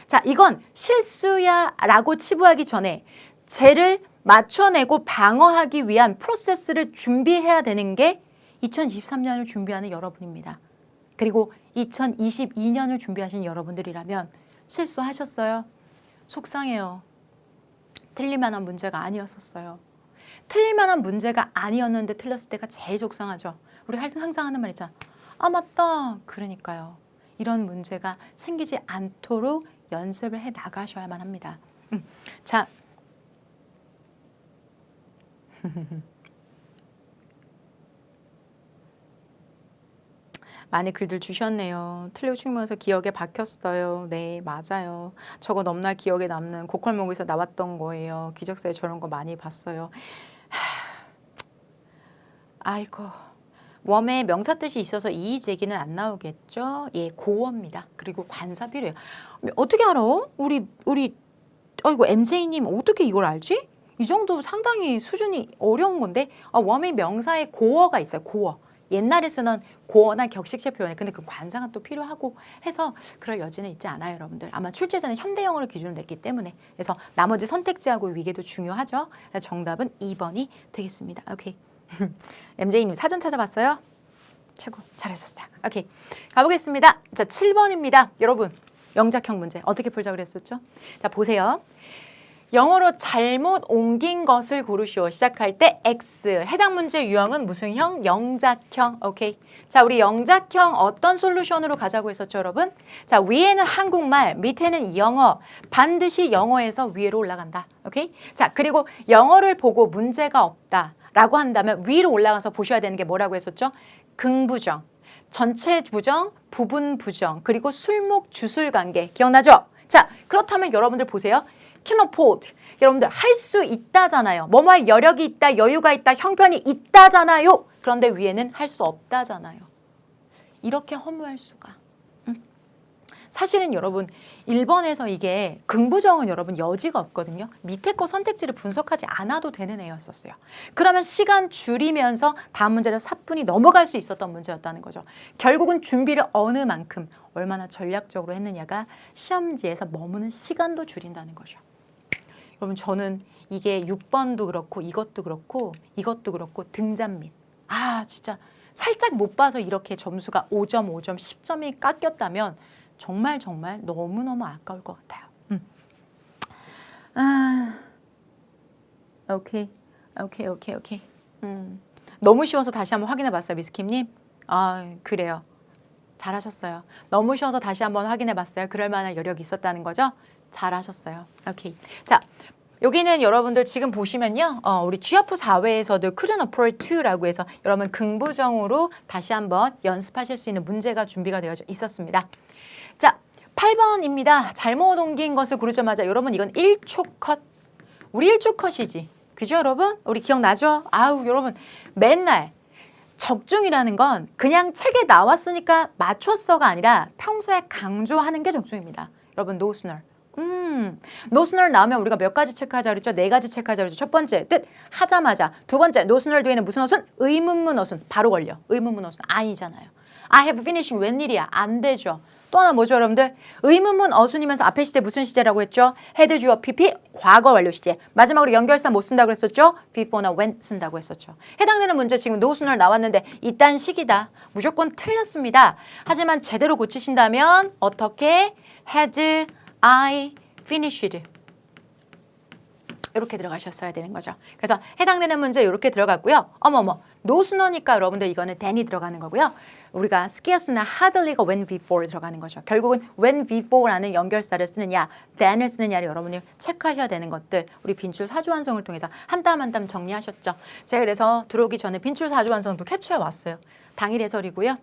자, 이건 실수야 라고 치부하기 전에 쟤를 맞춰내고 방어하기 위한 프로세스를 준비해야 되는 게 2023년을 준비하는 여러분입니다. 그리고 2022년을 준비하신 여러분들이라면 실수하셨어요? 속상해요. 틀릴 만한 문제가 아니었었어요. 틀릴 만한 문제가 아니었는데 틀렸을 때가 제일 속상하죠. 우리 항상 하는 말 있잖아. 아 맞다. 그러니까요. 이런 문제가 생기지 않도록 연습을 해 나가셔야만 합니다. 자, 많이 글들 주셨네요. 틀리고 충면서 기억에 박혔어요. 네, 맞아요. 저거 너무나 기억에 남는 고컬목에서 나왔던 거예요. 기적사에 저런 거 많이 봤어요. 아이고. 웜에 명사 뜻이 있어서 이의제기는 안 나오겠죠? 예, 고어입니다. 그리고 관사 필요해요. 어떻게 알아? 아이고 MJ님 어떻게 이걸 알지? 이 정도 상당히 수준이 어려운 건데 웜의 명사에 고어가 있어요. 고어. 옛날에 쓰는 고어나 격식체 표현에 근데 그 관사가 또 필요하고 해서 그럴 여지는 있지 않아요, 여러분들. 아마 출제자는 현대영어를 기준으로 냈기 때문에 그래서 나머지 선택지하고 위계도 중요하죠. 정답은 2번이 되겠습니다. 오케이. MJ님 사전 찾아봤어요? 최고 잘하셨어요. 오케이 가보겠습니다. 자 7번입니다. 여러분 영작형 문제 어떻게 풀자 그랬었죠? 자 보세요. 영어로 잘못 옮긴 것을 고르시오. 시작할 때 X. 해당 문제 유형은 무슨 형? 영작형. 오케이. 자, 우리 영작형 어떤 솔루션으로 가자고 했었죠, 여러분? 자, 위에는 한국말, 밑에는 영어. 반드시 영어에서 위로 올라간다. 오케이? 자, 그리고 영어를 보고 문제가 없다. 라고 한다면 위로 올라가서 보셔야 되는 게 뭐라고 했었죠? 긍부정, 전체 부정, 부분 부정, 그리고 술목 주술 관계. 기억나죠? 자, 그렇다면 여러분들 보세요. can afford. 여러분들 할 수 있다잖아요. 뭐뭐 할 여력이 있다, 여유가 있다, 형편이 있다잖아요. 그런데 위에는 할 수 없다잖아요. 이렇게 허무할 수가. 사실은 여러분 1번에서 이게 긍부정은 여러분 여지가 없거든요. 밑에 거 선택지를 분석하지 않아도 되는 애였었어요. 그러면 시간 줄이면서 다음 문제를 사뿐히 넘어갈 수 있었던 문제였다는 거죠. 결국은 준비를 어느 만큼 얼마나 전략적으로 했느냐가 시험지에서 머무는 시간도 줄인다는 거죠. 여러분 저는 이게 6번도 그렇고 이것도 그렇고 등잔 밑. 진짜 살짝 못 봐서 이렇게 점수가 5점, 5점, 10점이 깎였다면 정말 너무너무 아까울 것 같아요. 오케이. 너무 쉬워서 다시 한번 확인해 봤어요, 미스킴님. 그래요. 잘하셨어요. 너무 쉬워서 다시 한번 확인해 봤어요. 그럴 만한 여력이 있었다는 거죠? 잘하셨어요. 오케이. 자, 여기는 여러분들 지금 보시면요. 우리 GF 4회에서도 Couldn't afford to라고 해서 여러분 긍부정으로 다시 한번 연습하실 수 있는 문제가 준비가 되어 있었습니다. 자, 8번입니다. 잘못 옮긴 것을 고르자마자 여러분 이건 1초 컷. 우리 1초 컷이지. 그죠, 여러분? 우리 기억나죠? 여러분 맨날 적중이라는 건 그냥 책에 나왔으니까 맞췄어가 아니라 평소에 강조하는 게 적중입니다. 여러분 노스널. 노스널 나오면 우리가 몇 가지 체크하자 그랬죠? 4가지 체크하자 그랬죠? 첫 번째 뜻 하자마자. 두 번째 노스널 뒤에는 무슨 어순? 의문문 어순. 바로 걸려. 의문문 어순 아니잖아요. I have finishing 웬일이야? 안 되죠. 또 하나 뭐죠, 여러분들? 의문문 어순이면서 앞에 시제 무슨 시제라고 했죠? 헤드 주어 PP 과거 완료 시제. 마지막으로 연결사 못 쓴다고 했었죠? before나 when 쓴다고 했었죠. 해당되는 문제 지금 노스널 나왔는데 이딴 식이다. 무조건 틀렸습니다. 하지만 제대로 고치신다면 어떻게? had I finished. 이렇게 들어가셨어야 되는 거죠. 그래서 해당되는 문제 이렇게 들어갔고요. 노스너니까 여러분들 이거는 then이 들어가는 거고요. 우리가 scarce나 hardly가 when before 들어가는 거죠. 결국은 when before라는 연결사를 쓰느냐, then을 쓰느냐를 여러분이 체크하셔야 되는 것들 우리 빈출 사주 완성을 통해서 한 땀 한 땀 정리하셨죠. 제가 그래서 들어오기 전에 빈출 사주 완성도 캡처해 왔어요. 당일 해설이고요.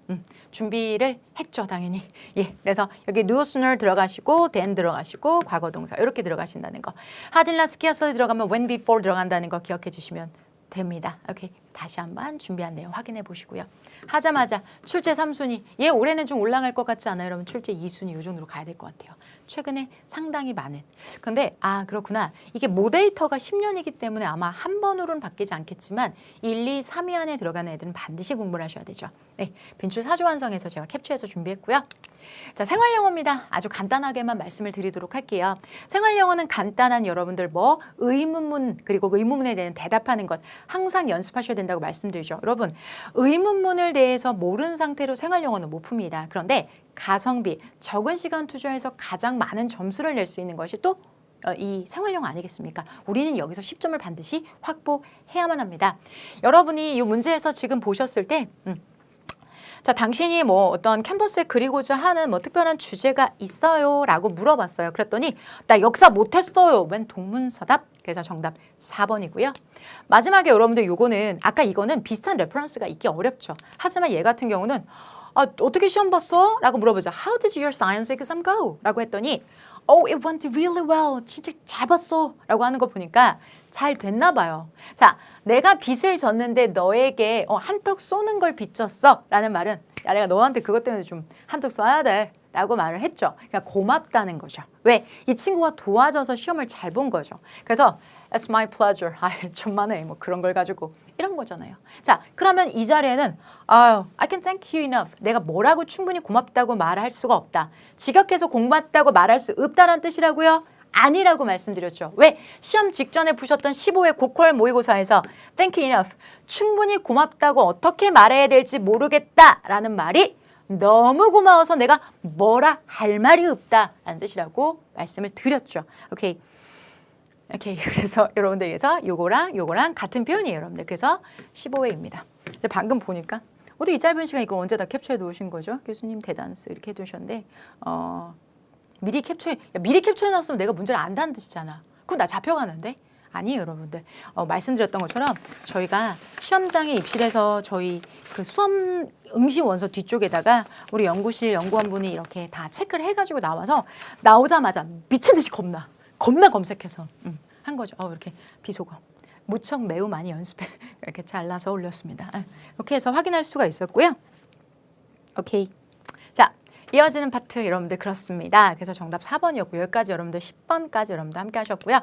준비를 했죠, 당연히. 예, 그래서 여기 no sooner 들어가시고 then 들어가시고 과거 동사 이렇게 들어가신다는 거. had not scarcely 들어가면 when before 들어간다는 거 기억해 주시면 됩니다. 오케이. 다시 한번 준비한 내용 확인해 보시고요. 하자마자 출제 3순위. 예, 올해는 좀 올라갈 것 같지 않아요? 여러분 출제 2순위 이 정도로 가야 될 것 같아요. 최근에 상당히 많은. 근데 그렇구나. 이게 모데이터가 10년이기 때문에 아마 한 번으로는 바뀌지 않겠지만 1, 2, 3위 안에 들어가는 애들은 반드시 공부를 하셔야 되죠. 네, 빈출 사조 완성해서 제가 캡처해서 준비했고요. 자, 생활영어입니다. 아주 간단하게만 말씀을 드리도록 할게요. 생활영어는 간단한 여러분들 의문문 그리고 의문문에 대한 대답하는 것 항상 연습하셔야 된다고 말씀드리죠. 여러분 의문문을 대해서 모르는 상태로 생활영어는 못 풉니다. 그런데 가성비, 적은 시간 투자해서 가장 많은 점수를 낼 수 있는 것이 또 이 생활영어 아니겠습니까? 우리는 여기서 10점을 반드시 확보해야만 합니다. 여러분이 이 문제에서 지금 보셨을 때 자, 당신이 어떤 캔버스에 그리고자 하는 특별한 주제가 있어요? 라고 물어봤어요. 그랬더니 나 역사 못했어요. 웬 동문서답? 그래서 정답 4번이고요. 마지막에 여러분들 요거는 아까 이거는 비슷한 레퍼런스가 있기 어렵죠. 하지만 얘 같은 경우는 어떻게 시험 봤어? 라고 물어보죠. How did your science exam go? 라고 했더니 Oh, it went really well. 진짜 잘 봤어. 라고 하는 거 보니까 잘 됐나 봐요. 자, 내가 빚을 졌는데 너에게 한턱 쏘는 걸 빚졌어. 라는 말은 야, 내가 너한테 그것 때문에 좀 한턱 쏴야 돼. 라고 말을 했죠. 그러니까 고맙다는 거죠. 왜? 이 친구가 도와줘서 시험을 잘 본 거죠. 그래서 It's my pleasure. 천만에 그런 걸 가지고 이런 거잖아요. 자, 그러면 이 자리에는 I can thank you enough. 내가 뭐라고 충분히 고맙다고 말할 수가 없다. 지각해서 고맙다고 말할 수 없다는 뜻이라고요? 아니라고 말씀드렸죠. 왜? 시험 직전에 푸셨던 15회 고퀄 모의고사에서 thank you enough. 충분히 고맙다고 어떻게 말해야 될지 모르겠다라는 말이 너무 고마워서 내가 뭐라 할 말이 없다라는 뜻이라고 말씀을 드렸죠. 오케이. 그래서 여러분들께서 요거랑 같은 표현이에요, 여러분들. 그래서 15회입니다. 방금 보니까 어떻게 이 짧은 시간 이걸 언제 다 캡처해 놓으신 거죠? 교수님 대단스 이렇게 해두셨는데 미리 캡처해 놨으면 내가 문제를 안다는 뜻이잖아. 그럼 나 잡혀가는데? 아니에요, 여러분들. 말씀드렸던 것처럼 저희가 시험장에 입실해서 저희 그 수험 응시 원서 뒤쪽에다가 우리 연구실 연구원분이 이렇게 다 체크를 해가지고 나오자마자 미친 듯이 겁나 검색해서 한 거죠. 이렇게 비속어 무척 매우 많이 연습해 이렇게 잘라서 올렸습니다. 이렇게 해서 확인할 수가 있었고요. 오케이. 자, 이어지는 파트 여러분들 그렇습니다. 그래서 정답 4번이었고 여기까지 여러분들 10번까지 여러분들 함께 하셨고요.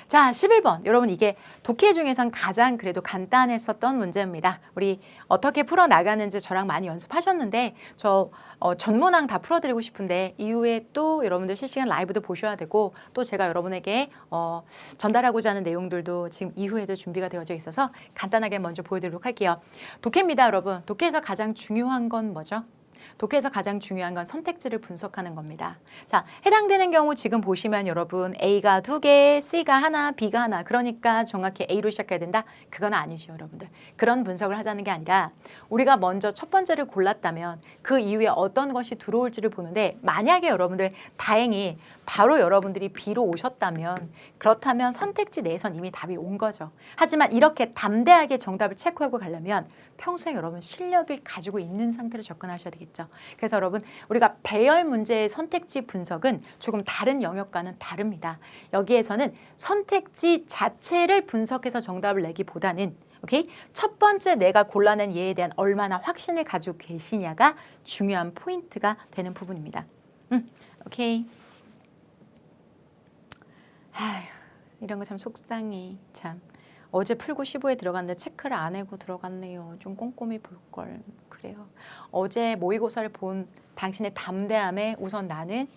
자, 11번. 여러분 이게 독해 중에선 가장 그래도 간단했었던 문제입니다. 우리 어떻게 풀어나가는지 저랑 많이 연습하셨는데 저 전문항 다 풀어드리고 싶은데 이후에 또 여러분들 실시간 라이브도 보셔야 되고 또 제가 여러분에게 전달하고자 하는 내용들도 지금 이후에도 준비가 되어져 있어서 간단하게 먼저 보여드리도록 할게요. 독해입니다, 여러분. 독해에서 가장 중요한 건 뭐죠? 독해에서 가장 중요한 건 선택지를 분석하는 겁니다. 자, 해당되는 경우 지금 보시면 여러분 A가 2개, C가 하나, B가 하나. 그러니까 정확히 A로 시작해야 된다? 그건 아니죠, 여러분들. 그런 분석을 하자는 게 아니라 우리가 먼저 첫 번째를 골랐다면 그 이후에 어떤 것이 들어올지를 보는데 만약에 여러분들 다행히 바로 여러분들이 B로 오셨다면 그렇다면 선택지 내에선 이미 답이 온 거죠. 하지만 이렇게 담대하게 정답을 체크하고 가려면 평소에 여러분 실력을 가지고 있는 상태로 접근하셔야 되겠죠. 그래서 여러분 우리가 배열 문제의 선택지 분석은 조금 다른 영역과는 다릅니다. 여기에서는 선택지 자체를 분석해서 정답을 내기보다는 오케이? 첫 번째 내가 골라낸 예에 대한 얼마나 확신을 가지고 계시냐가 중요한 포인트가 되는 부분입니다. 오케이. 아휴, 이런 거 참 속상해. 참. 어제 풀고 15에 들어갔는데 체크를 안 하고 들어갔네요. 좀 꼼꼼히 볼 걸. 그래요. 어제 모의고사를 본 당신의 담대함에 우선 나는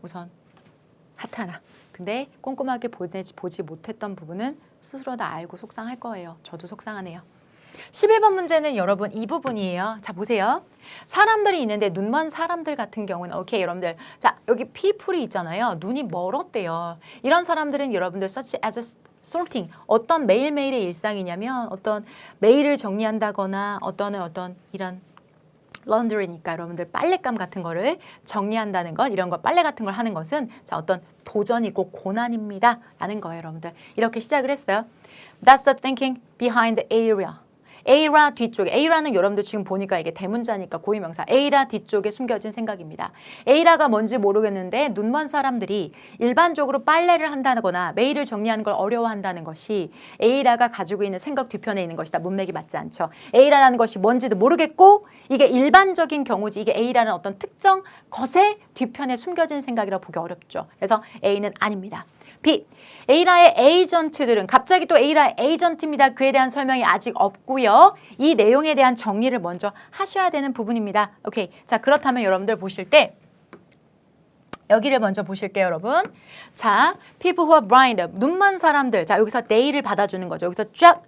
우선 하트 하나. 근데 꼼꼼하게 보지 못했던 부분은 스스로 다 알고 속상할 거예요. 저도 속상하네요. 11번 문제는 여러분 이 부분이에요. 자, 보세요. 사람들이 있는데 눈 먼 사람들 같은 경우는 오케이, 여러분들. 자, 여기 people이 있잖아요. 눈이 멀었대요. 이런 사람들은 여러분들 such as sorting. 어떤 매일매일의 일상이냐면 어떤 메일을 정리한다거나 어떤 이런 laundry니까 여러분들 빨랫감 같은 거를 정리한다는 것, 이런 거 빨래 같은 걸 하는 것은 자, 어떤 도전이고 고난입니다. 라는 거예요, 여러분들. 이렇게 시작을 했어요. That's the thinking behind the area. A라 뒤쪽에, A라는 여러분들 지금 보니까 이게 대문자니까 고유명사, A라 뒤쪽에 숨겨진 생각입니다. A라가 뭔지 모르겠는데 눈먼 사람들이 일반적으로 빨래를 한다거나 메일을 정리하는 걸 어려워한다는 것이 A라가 가지고 있는 생각 뒤편에 있는 것이다. 문맥이 맞지 않죠. A라는 것이 뭔지도 모르겠고 이게 일반적인 경우지 이게 A라는 어떤 특정 것의 뒤편에 숨겨진 생각이라고 보기 어렵죠. 그래서 A는 아닙니다. B. A라의 에이전트들은 갑자기 또 A라의 에이전트입니다. 그에 대한 설명이 아직 없고요. 이 내용에 대한 정리를 먼저 하셔야 되는 부분입니다. 오케이. 자, 그렇다면 여러분들 보실 때 여기를 먼저 보실게요, 여러분. 자, people who are blind, 눈먼 사람들. 자, 여기서 they를 받아주는 거죠. 여기서 쫙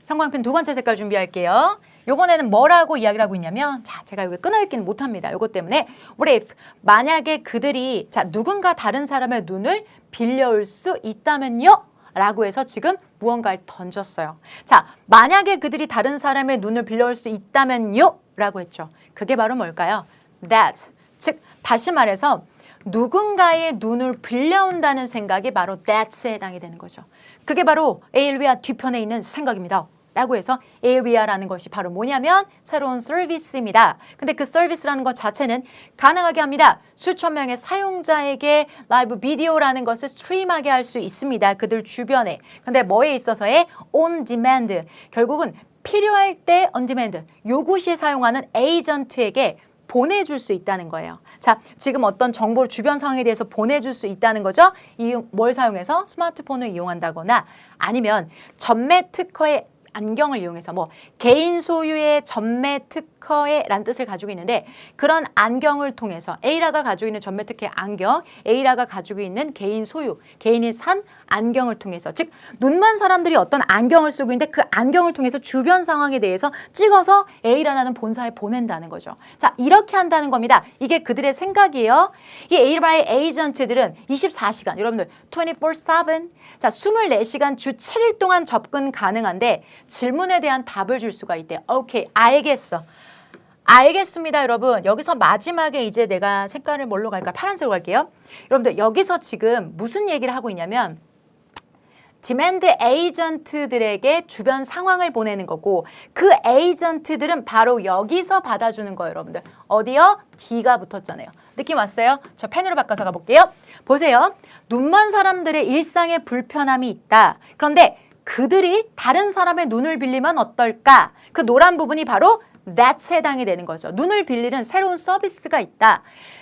형광펜 두 번째 색깔 준비할게요. 요번에는 뭐라고 이야기를 하고 있냐면 자, 제가 여기 끊어읽기는 못합니다. 요것 때문에 what if 만약에 그들이 자 누군가 다른 사람의 눈을 빌려올 수 있다면요? 라고 해서 지금 무언가를 던졌어요. 자, 만약에 그들이 다른 사람의 눈을 빌려올 수 있다면요? 라고 했죠. 그게 바로 뭘까요? That, 즉 다시 말해서 누군가의 눈을 빌려온다는 생각이 바로 that에 해당이 되는 거죠. 그게 바로 에일리아 뒤편에 있는 생각입니다. 라고 해서 에이리아라는 것이 바로 뭐냐면 새로운 서비스입니다. 근데 그 서비스라는 것 자체는 가능하게 합니다. 수천 명의 사용자에게 라이브 비디오라는 것을 스트림하게 할 수 있습니다. 그들 주변에. 근데 뭐에 있어서의 on demand. 결국은 필요할 때 on demand. 요구 시에 사용하는 에이전트에게 보내줄 수 있다는 거예요. 자, 지금 어떤 정보를 주변 상황에 대해서 보내줄 수 있다는 거죠. 뭘 사용해서? 스마트폰을 이용한다거나 아니면 전매 특허의 안경을 이용해서 뭐 개인 소유의 전매 특허의 라는 뜻을 가지고 있는데 그런 안경을 통해서 A라가 가지고 있는 전매 특허의 안경, A라가 가지고 있는 개인 소유, 개인이 산 안경을 통해서 즉 눈먼 사람들이 어떤 안경을 쓰고 있는데 그 안경을 통해서 주변 상황에 대해서 찍어서 A라는 본사에 보낸다는 거죠. 자, 이렇게 한다는 겁니다. 이게 그들의 생각이에요. 이 A라의 에이전트들은 24시간, 여러분들 24/7 자, 24시간 주 7일 동안 접근 가능한데 질문에 대한 답을 줄 수가 있대요. 오케이, 알겠어. 알겠습니다, 여러분. 여기서 마지막에 이제 내가 색깔을 뭘로 갈까? 파란색으로 갈게요. 여러분들 여기서 지금 무슨 얘기를 하고 있냐면 디맨드 에이전트들에게 주변 상황을 보내는 거고 그 에이전트들은 바로 여기서 받아주는 거예요, 여러분들. 어디요? D가 붙었잖아요. 느낌 왔어요? 저 펜으로 바꿔서 가볼게요. 보세요. 눈먼 사람들의 일상에 불편함이 있다. 그런데 그들이 다른 사람의 눈을 빌리면 어떨까? 그 노란 부분이 바로 that에 해당이 되는 거죠. 눈을 빌리는 새로운 서비스가 있다.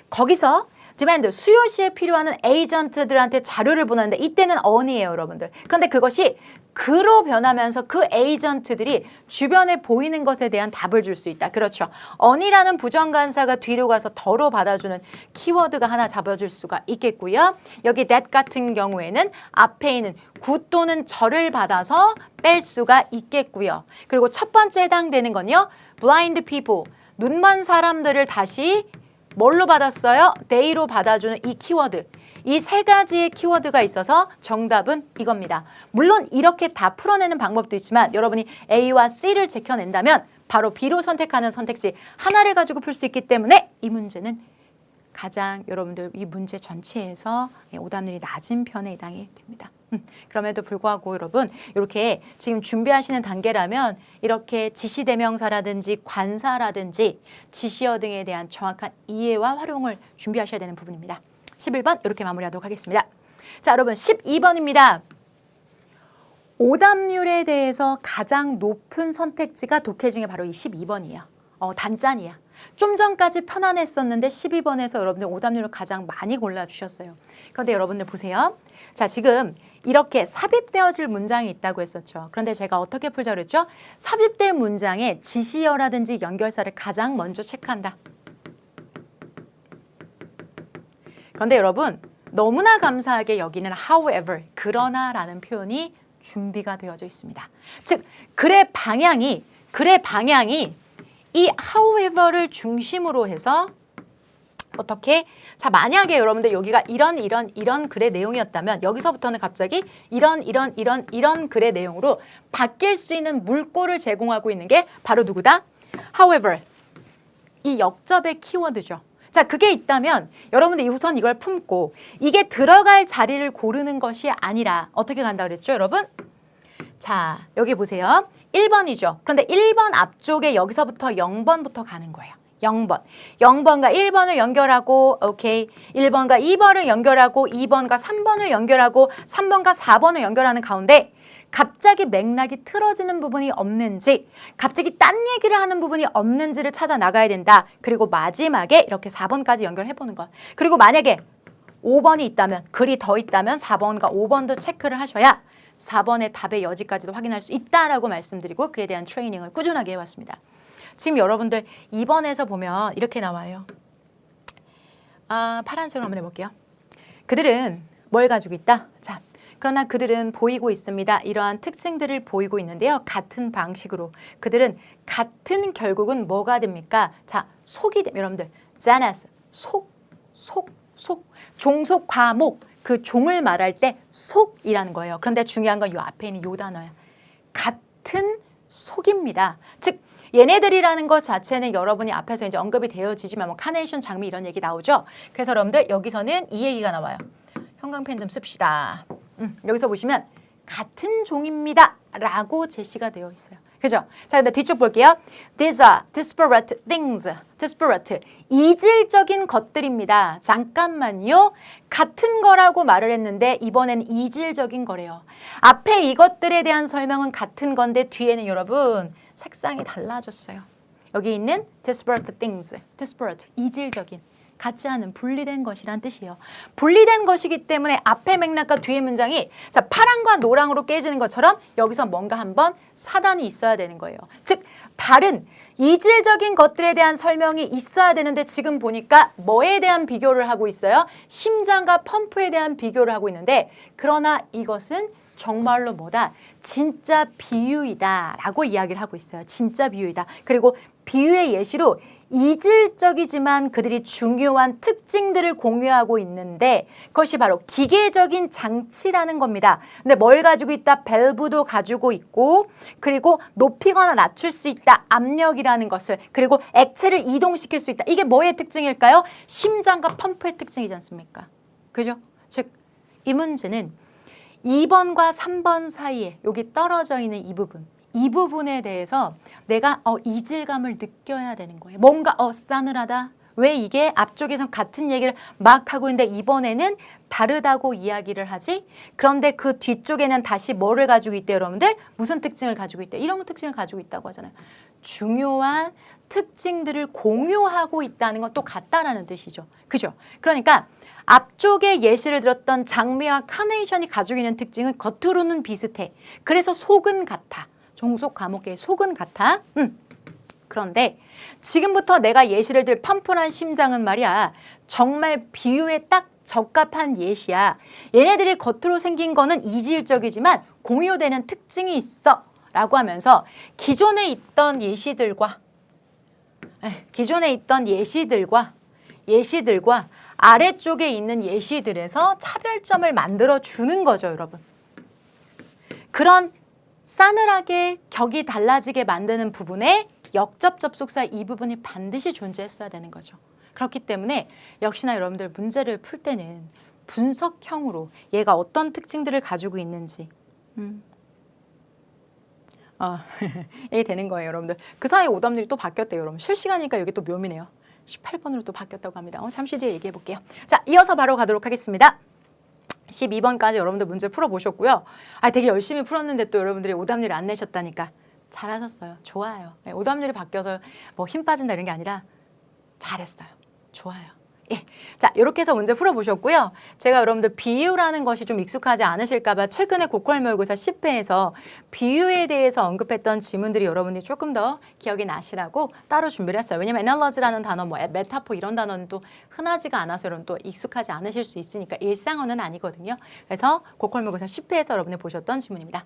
거기서 디맨드, 수요 시에 필요한 에이전트들한테 자료를 보내는데 이때는 on이에요, 여러분들. 그런데 그것이 그로 변하면서 그 에이전트들이 주변에 보이는 것에 대한 답을 줄 수 있다. 그렇죠. on이라는 부정관사가 뒤로 가서 더로 받아주는 키워드가 하나 잡아줄 수가 있겠고요. 여기 that 같은 경우에는 앞에 있는 구 또는 절을 받아서 뺄 수가 있겠고요. 그리고 첫 번째 해당되는 건요. blind people, 눈먼 사람들을 다시 뭘로 받았어요? they로 받아주는 이 키워드. 이 세 가지의 키워드가 있어서 정답은 이겁니다. 물론 이렇게 다 풀어내는 방법도 있지만 여러분이 A와 C를 제껴낸다면 바로 B로 선택하는 선택지 하나를 가지고 풀 수 있기 때문에 이 문제는 가장 여러분들 이 문제 전체에서 오답률이 낮은 편에 해당이 됩니다. 그럼에도 불구하고 여러분 이렇게 지금 준비하시는 단계라면 이렇게 지시대명사라든지 관사라든지 지시어 등에 대한 정확한 이해와 활용을 준비하셔야 되는 부분입니다. 11번 이렇게 마무리하도록 하겠습니다. 자, 여러분 12번입니다. 오답률에 대해서 가장 높은 선택지가 독해 중에 바로 이 12번이에요. 단짠이야. 좀 전까지 편안했었는데 12번에서 여러분들 오답률을 가장 많이 골라주셨어요. 그런데 여러분들 보세요. 자, 지금 이렇게 삽입되어질 문장이 있다고 했었죠. 그런데 제가 어떻게 풀자 그랬죠? 삽입될 문장에 지시어라든지 연결사를 가장 먼저 체크한다. 그런데 여러분 너무나 감사하게 여기는 however, 그러나라는 표현이 준비가 되어져 있습니다. 즉 글의 방향이 이 however를 중심으로 해서 어떻게? 자, 만약에 여러분들 여기가 이런 글의 내용이었다면 여기서부터는 갑자기 이런 글의 내용으로 바뀔 수 있는 물꼬를 제공하고 있는 게 바로 누구다? however, 이 역접의 키워드죠. 자, 그게 있다면 여러분들 우선 이걸 품고 이게 들어갈 자리를 고르는 것이 아니라 어떻게 간다 그랬죠, 여러분? 자, 여기 보세요. 1번이죠. 그런데 1번 앞쪽에 여기서부터 0번부터 가는 거예요. 0번. 0번과 1번을 연결하고 오케이. 1번과 2번을 연결하고 2번과 3번을 연결하고 3번과 4번을 연결하는 가운데 갑자기 맥락이 틀어지는 부분이 없는지, 갑자기 딴 얘기를 하는 부분이 없는지를 찾아 나가야 된다. 그리고 마지막에 이렇게 4번까지 연결해보는 것. 그리고 만약에 5번이 있다면, 글이 더 있다면 4번과 5번도 체크를 하셔야 4번의 답의 여지까지도 확인할 수 있다라고 말씀드리고 그에 대한 트레이닝을 꾸준하게 해왔습니다. 지금 여러분들 2번에서 보면 이렇게 나와요. 파란색으로 한번 해볼게요. 그들은 뭘 가지고 있다? 자, 그러나 그들은 보이고 있습니다. 이러한 특징들을 보이고 있는데요. 같은 방식으로. 그들은 같은 결국은 뭐가 됩니까? 자, 속이 됩니다. 여러분들. 자나스. 속. 종속, 과목. 그 종을 말할 때 속이라는 거예요. 그런데 중요한 건 이 앞에 있는 이 단어야. 같은 속입니다. 즉, 얘네들이라는 것 자체는 여러분이 앞에서 이제 언급이 되어지지만 뭐 카네이션 장미 이런 얘기 나오죠. 그래서 여러분들 여기서는 이 얘기가 나와요. 형광펜 좀 씁시다. 여기서 보시면 같은 종입니다 라고 제시가 되어 있어요. 그죠? 자, 근데 뒤쪽 볼게요. These are disparate things. disparate. 이질적인 것들입니다. 잠깐만요. 같은 거라고 말을 했는데 이번엔 이질적인 거래요. 앞에 이것들에 대한 설명은 같은 건데 뒤에는 여러분 색상이 달라졌어요. 여기 있는 disparate things. disparate. 이질적인. 같지 않은 분리된 것이란 뜻이에요. 분리된 것이기 때문에 앞에 맥락과 뒤의 문장이 자 파랑과 노랑으로 깨지는 것처럼 여기서 뭔가 한번 사단이 있어야 되는 거예요. 즉 다른 이질적인 것들에 대한 설명이 있어야 되는데 지금 보니까 뭐에 대한 비교를 하고 있어요? 심장과 펌프에 대한 비교를 하고 있는데 그러나 이것은 정말로 뭐다? 진짜 비유이다 라고 이야기를 하고 있어요. 진짜 비유이다. 그리고 비유의 예시로 이질적이지만 그들이 중요한 특징들을 공유하고 있는데 그것이 바로 기계적인 장치라는 겁니다. 근데 뭘 가지고 있다? 밸브도 가지고 있고 그리고 높이거나 낮출 수 있다. 압력이라는 것을 그리고 액체를 이동시킬 수 있다. 이게 뭐의 특징일까요? 심장과 펌프의 특징이지 않습니까? 그죠? 즉, 이 문제는 2번과 3번 사이에 여기 떨어져 있는 이 부분에 대해서 내가 이질감을 느껴야 되는 거예요. 뭔가 싸늘하다. 왜 이게 앞쪽에선 같은 얘기를 막 하고 있는데 이번에는 다르다고 이야기를 하지? 그런데 그 뒤쪽에는 다시 뭐를 가지고 있대요, 여러분들? 무슨 특징을 가지고 있대? 이런 특징을 가지고 있다고 하잖아요. 중요한 특징들을 공유하고 있다는 건 또 같다라는 뜻이죠. 그죠? 그러니까 앞쪽에 예시를 들었던 장미와 카네이션이 가지고 있는 특징은 겉으로는 비슷해. 그래서 속은 같아. 종속 과목의 속은 같아. 그런데 지금부터 내가 예시를 들 펌프란 심장은 말이야. 정말 비유에 딱 적합한 예시야. 얘네들이 겉으로 생긴 거는 이질적이지만 공유되는 특징이 있어. 라고 하면서 기존에 있던 예시들과 아래쪽에 있는 예시들에서 차별점을 만들어 주는 거죠, 여러분. 그런 싸늘하게 격이 달라지게 만드는 부분에 역접 접속사 이 부분이 반드시 존재했어야 되는 거죠. 그렇기 때문에 역시나 여러분들 문제를 풀 때는 분석형으로 얘가 어떤 특징들을 가지고 있는지 이게 되는 거예요, 여러분들. 그 사이에 오답률이 또 바뀌었대요, 여러분. 실시간이니까 여기 또 묘미네요. 18번으로 또 바뀌었다고 합니다. 잠시 뒤에 얘기해 볼게요. 자, 이어서 바로 가도록 하겠습니다. 12번까지 여러분들 문제 풀어보셨고요. 되게 열심히 풀었는데 또 여러분들이 오답률이 안 내셨다니까. 잘하셨어요. 좋아요. 오답률이 바뀌어서 뭐 힘 빠진다 이런 게 아니라 잘했어요. 좋아요. 예. 자, 이렇게 해서 문제 풀어보셨고요. 제가 여러분들 비유라는 것이 좀 익숙하지 않으실까 봐 최근에 고퀄 모의고사 10회에서 비유에 대해서 언급했던 지문들이 여러분이 조금 더 기억이 나시라고 따로 준비를 했어요. 왜냐면 애널러지라는 단어, 뭐 메타포 이런 단어는 또 흔하지가 않아서 여러분 또 익숙하지 않으실 수 있으니까 일상어는 아니거든요. 그래서 고퀄 모의고사 10회에서 여러분이 보셨던 지문입니다.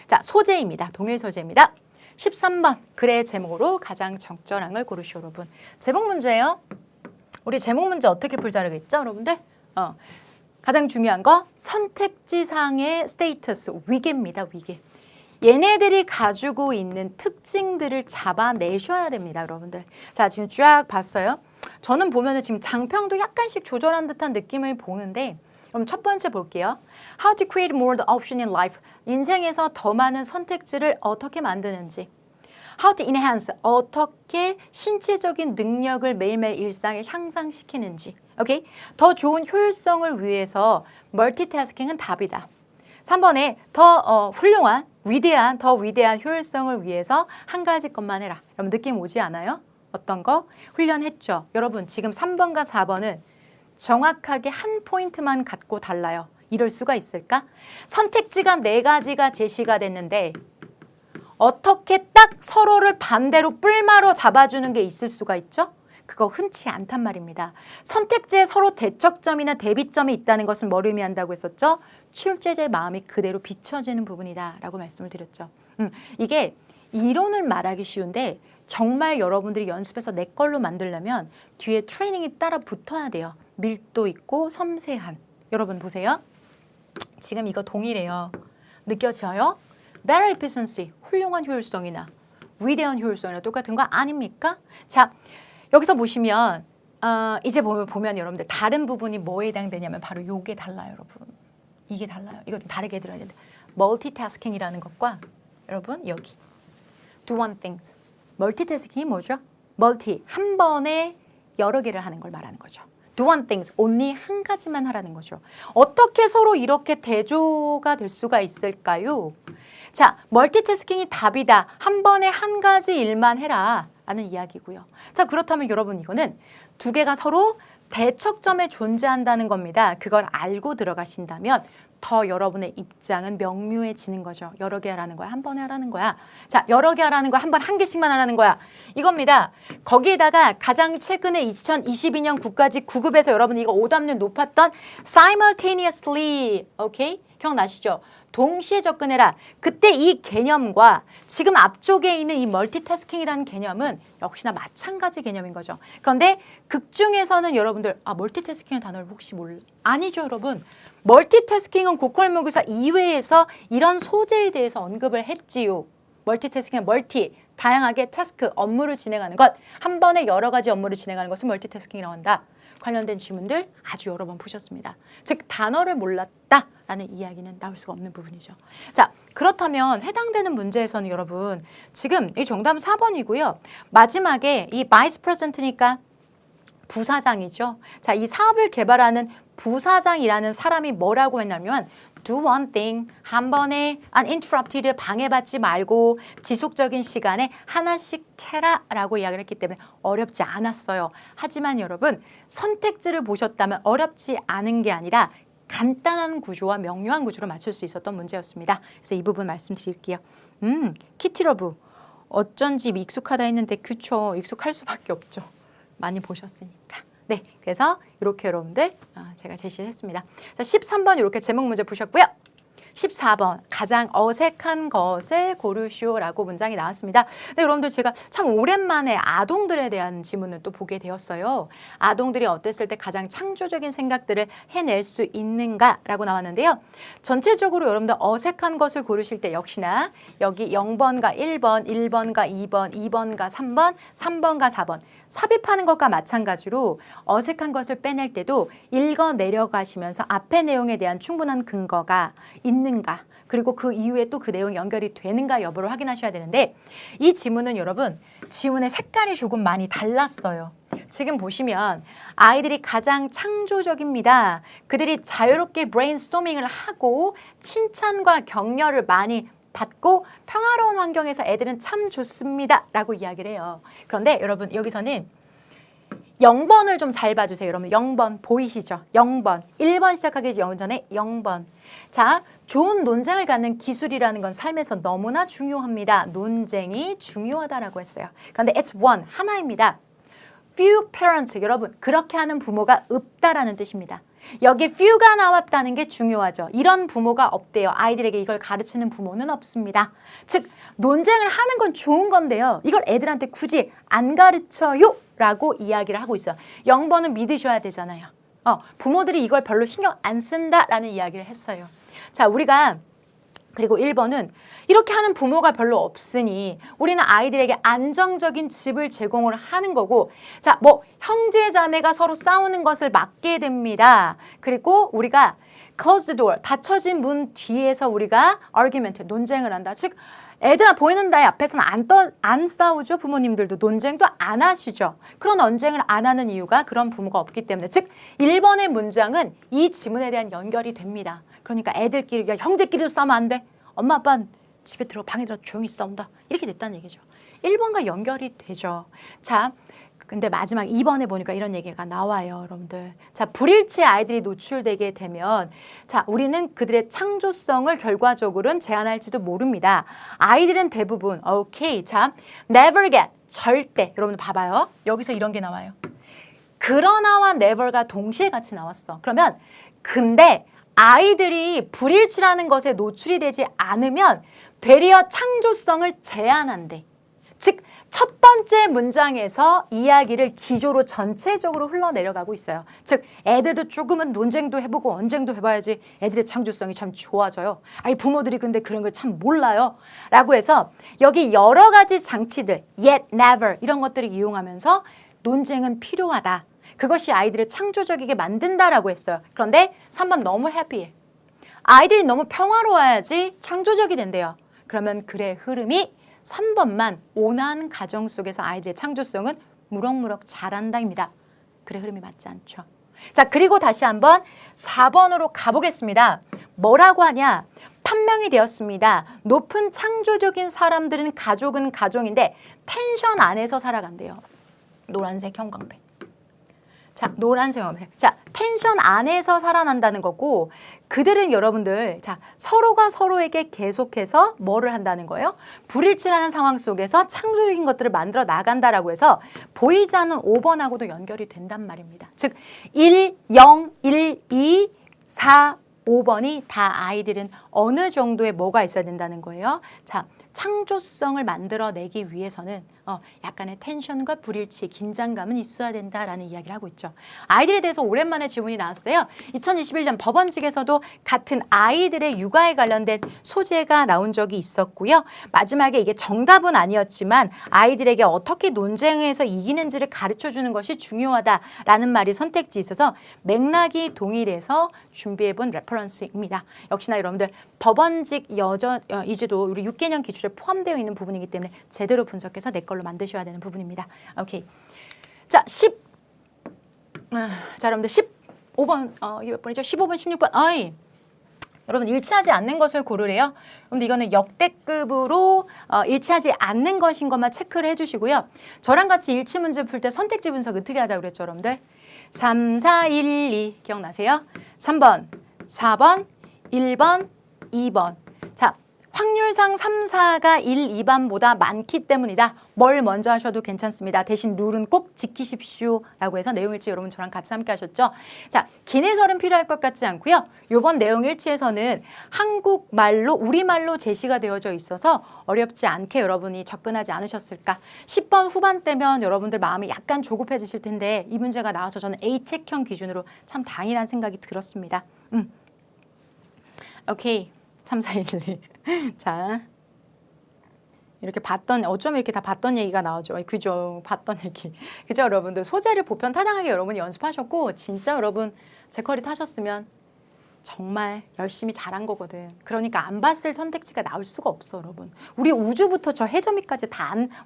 자, 소재입니다. 동일 소재입니다. 13번 글의 제목으로 가장 적절한 걸 고르시오, 여러분. 제목 문제예요. 우리 제목 문제 어떻게 풀자라고 했죠, 여러분들? 가장 중요한 거 선택지상의 스테이터스, 위계입니다, 위계. 얘네들이 가지고 있는 특징들을 잡아내셔야 됩니다, 여러분들. 자, 지금 쫙 봤어요. 저는 보면은 지금 장평도 약간씩 조절한 듯한 느낌을 보는데 그럼 첫 번째 볼게요. How to create more the option in life. 인생에서 더 많은 선택지를 어떻게 만드는지. How to enhance. 어떻게 신체적인 능력을 매일매일 일상에 향상시키는지. 오케이? 더 좋은 효율성을 위해서 멀티태스킹은 답이다. 3번에 더 훌륭한, 더 위대한 효율성을 위해서 한 가지 것만 해라. 여러분 느낌 오지 않아요? 어떤 거? 훈련했죠. 여러분 지금 3번과 4번은 정확하게 한 포인트만 갖고 달라요. 이럴 수가 있을까? 선택지가 4가지가 제시가 됐는데 어떻게 딱 서로를 반대로 뿔마로 잡아주는 게 있을 수가 있죠? 그거 흔치 않단 말입니다. 선택지에 서로 대척점이나 대비점이 있다는 것은 뭘 의미한다고 했었죠? 출제자의 마음이 그대로 비춰지는 부분이다 라고 말씀을 드렸죠. 이게 이론을 말하기 쉬운데 정말 여러분들이 연습해서 내 걸로 만들려면 뒤에 트레이닝이 따라 붙어야 돼요. 밀도 있고 섬세한. 여러분 보세요. 지금 이거 동일해요. 느껴져요? Better efficiency, 훌륭한 효율성이나 위대한 효율성이나 똑같은 거 아닙니까? 자, 여기서 보시면 이제 보면 여러분들 다른 부분이 뭐에 해당되냐면 바로 요게 달라요, 여러분. 이게 달라요. 이거 좀 다르게 들어야 되는데 멀티태스킹이라는 것과 여러분 여기 do one things. 멀티태스킹이 뭐죠? 멀티, 한 번에 여러 개를 하는 걸 말하는 거죠. do one things, only 한 가지만 하라는 거죠. 어떻게 서로 이렇게 대조가 될 수가 있을까요? 자, 멀티태스킹이 답이다. 한 번에 한 가지 일만 해라 라는 이야기고요. 자, 그렇다면 여러분 이거는 두 개가 서로 대척점에 존재한다는 겁니다. 그걸 알고 들어가신다면 더 여러분의 입장은 명료해지는 거죠. 여러 개 하라는 거야. 한 번에 하라는 거야. 자, 여러 개 하라는 거야. 한 번 한 개씩만 하라는 거야. 이겁니다. 거기에다가 가장 최근에 2022년 국가직 9급에서 여러분 이거 오답률 높았던 simultaneously, 오케이? 기억나시죠? 동시에 접근해라. 그때 이 개념과 지금 앞쪽에 있는 이 멀티태스킹이라는 개념은 역시나 마찬가지 개념인 거죠. 그런데 극 중에서는 여러분들 멀티태스킹의 단어를 혹시 아니죠, 여러분. 멀티태스킹은 고퀄모의고사 이외에서 이런 소재에 대해서 언급을 했지요. 멀티태스킹은 다양하게 태스크, 업무를 진행하는 것, 한 번에 여러 가지 업무를 진행하는 것을 멀티태스킹이라고 한다. 관련된 질문들 아주 여러 번 푸셨습니다. 즉 단어를 몰랐다라는 이야기는 나올 수가 없는 부분이죠. 자, 그렇다면 해당되는 문제에서는 여러분 지금 이 정답은 4번이고요. 마지막에 이 바이스 프레젠트니까 부사장이죠. 자, 이 사업을 개발하는 부사장이라는 사람이 뭐라고 했냐면 do one thing, 한 번에 uninterrupted, 방해받지 말고 지속적인 시간에 하나씩 해라 라고 이야기를 했기 때문에 어렵지 않았어요. 하지만 여러분 선택지를 보셨다면 어렵지 않은 게 아니라 간단한 구조와 명료한 구조로 맞출 수 있었던 문제였습니다. 그래서 이 부분 말씀드릴게요. 키티러브 어쩐지 익숙하다 했는데 그쵸, 익숙할 수밖에 없죠. 많이 보셨으니까. 네, 그래서 이렇게 여러분들 제가 제시했습니다. 자, 13번 이렇게 제목 문제 보셨고요. 14번 가장 어색한 것을 고르시오라고 문장이 나왔습니다. 네, 여러분들 제가 참 오랜만에 아동들에 대한 지문을 또 보게 되었어요. 아동들이 어땠을 때 가장 창조적인 생각들을 해낼 수 있는가라고 나왔는데요. 전체적으로 여러분들 어색한 것을 고르실 때 역시나 여기 0번과 1번, 1번과 2번, 2번과 3번, 3번과 4번 삽입하는 것과 마찬가지로 어색한 것을 빼낼 때도 읽어 내려가시면서 앞의 내용에 대한 충분한 근거가 있는가, 그리고 그 이후에 또 그 내용이 연결이 되는가 여부를 확인하셔야 되는데 이 지문은 여러분 지문의 색깔이 조금 많이 달랐어요. 지금 보시면 아이들이 가장 창조적입니다. 그들이 자유롭게 브레인스토밍을 하고 칭찬과 격려를 많이 받고 평화로운 환경에서 애들은 참 좋습니다 라고 이야기를 해요. 그런데 여러분 여기서는 0번을 좀 잘 봐주세요. 여러분 0번 보이시죠? 0번 1번 시작하기 전에 0번. 자, 좋은 논쟁을 갖는 기술이라는 건 삶에서 너무나 중요합니다. 논쟁이 중요하다라고 했어요. 그런데 it's one, 하나입니다. Few parents, 여러분 그렇게 하는 부모가 없다라는 뜻입니다. 여기 few가 나왔다는 게 중요하죠. 이런 부모가 없대요. 아이들에게 이걸 가르치는 부모는 없습니다. 즉 논쟁을 하는 건 좋은 건데요. 이걸 애들한테 굳이 안 가르쳐요 라고 이야기를 하고 있어요. 0번은 믿으셔야 되잖아요. 부모들이 이걸 별로 신경 안 쓴다라는 이야기를 했어요. 자, 우리가 그리고 1번은 이렇게 하는 부모가 별로 없으니 우리는 아이들에게 안정적인 집을 제공을 하는 거고, 자, 뭐 형제 자매가 서로 싸우는 것을 막게 됩니다. 그리고 우리가 closed door, 닫혀진 문 뒤에서 우리가 argument, 논쟁을 한다. 즉 애들 보이는 나의 앞에서는 안 싸우죠. 부모님들도 논쟁도 안 하시죠. 그런 언쟁을 안 하는 이유가 그런 부모가 없기 때문에. 즉 1번의 문장은 이 지문에 대한 연결이 됩니다. 그러니까 애들끼리, 야, 형제끼리도 싸우면 안 돼. 엄마 아빠는 집에 들어 방에 들어 조용히 싸운다. 이렇게 됐다는 얘기죠. 1번과 연결이 되죠. 자, 근데 마지막 2번에 보니까 이런 얘기가 나와요, 여러분들. 자, 불일치의 아이들이 노출되게 되면 자, 우리는 그들의 창조성을 결과적으로는 제한할지도 모릅니다. 아이들은 대부분 오케이, 자, never get, 절대. 여러분들 봐봐요. 여기서 이런 게 나와요. 그러나와 never가 동시에 같이 나왔어. 그러면 근데 아이들이 불일치라는 것에 노출이 되지 않으면 되려 창조성을 제한한대. 즉 첫 번째 문장에서 이야기를 기조로 전체적으로 흘러내려가고 있어요. 즉 애들도 조금은 논쟁도 해보고 언쟁도 해봐야지 애들의 창조성이 참 좋아져요. 아니 부모들이 근데 그런 걸 참 몰라요. 라고 해서 여기 여러 가지 장치들 yet, never 이런 것들을 이용하면서 논쟁은 필요하다. 그것이 아이들을 창조적이게 만든다라고 했어요. 그런데 3번 너무 해피해. 아이들이 너무 평화로워야지 창조적이 된대요. 그러면 글의 흐름이 3번만 온화한 가정 속에서 아이들의 창조성은 무럭무럭 자란다입니다. 글의 흐름이 맞지 않죠. 자, 그리고 다시 한번 4번으로 가보겠습니다. 뭐라고 하냐? 판명이 되었습니다. 높은 창조적인 사람들은 가족은 가족인데 텐션 안에서 살아간대요. 노란색 형광펜. 자, 노란색 형광펜. 자, 텐션 안에서 살아난다는 거고 그들은 여러분들 자 서로가 서로에게 계속해서 뭐를 한다는 거예요? 불일치라는 상황 속에서 창조적인 것들을 만들어 나간다라고 해서 보이지 않는 5번하고도 연결이 된단 말입니다. 즉 1, 0, 1, 2, 4, 5번이 다 아이들은 어느 정도의 뭐가 있어야 된다는 거예요. 자, 창조성을 만들어내기 위해서는 약간의 텐션과 불일치, 긴장감은 있어야 된다라는 이야기를 하고 있죠. 아이들에 대해서 오랜만에 질문이 나왔어요. 2021년 법원직에서도 같은 아이들의 육아에 관련된 소재가 나온 적이 있었고요. 마지막에 이게 정답은 아니었지만 아이들에게 어떻게 논쟁에서 이기는지를 가르쳐주는 것이 중요하다라는 말이 선택지에 있어서 맥락이 동일해서 준비해본 레퍼런스입니다. 역시나 여러분들 법원직 이제도 우리 6개년 기출에 포함되어 있는 부분이기 때문에 제대로 분석해서 내 걸로 만드셔야 되는 부분입니다. 오케이. 자, 자, 여러분들 15번, 이게 몇 번이죠? 15번, 16번. 여러분 일치하지 않는 것을 고르래요. 여러분들 이거는 역대급으로 일치하지 않는 것인 것만 체크를 해주시고요. 저랑 같이 일치 문제 풀 때 선택지 분석 어떻게 하자고 그랬죠, 여러분들? 3, 4, 1, 2 기억나세요? 3번, 4번, 1번, 2번. 자, 확률상 3, 4가 1, 2번보다 많기 때문이다. 뭘 먼저 하셔도 괜찮습니다. 대신 룰은 꼭 지키십시오. 라고 해서 내용 일치 여러분 저랑 같이 함께 하셨죠. 자, 긴 해설은 필요할 것 같지 않고요. 이번 내용 일치에서는 한국말로 우리말로 제시가 되어져 있어서 어렵지 않게 여러분이 접근하지 않으셨을까. 10번 후반 때면 여러분들 마음이 약간 조급해지실 텐데 이 문제가 나와서 저는 A책형 기준으로 참 다행이라는 생각이 들었습니다. 오케이. 3, 4, 1, 2. 자, 이렇게 어쩜 이렇게 다 봤던 얘기가 나오죠. 그죠? 봤던 얘기. 그죠, 여러분들? 소재를 보편 타당하게 여러분이 연습하셨고 진짜 여러분 제커리 타셨으면 정말 열심히 잘한 거거든. 그러니까 안 봤을 선택지가 나올 수가 없어, 여러분. 우리 우주부터 저 해저미까지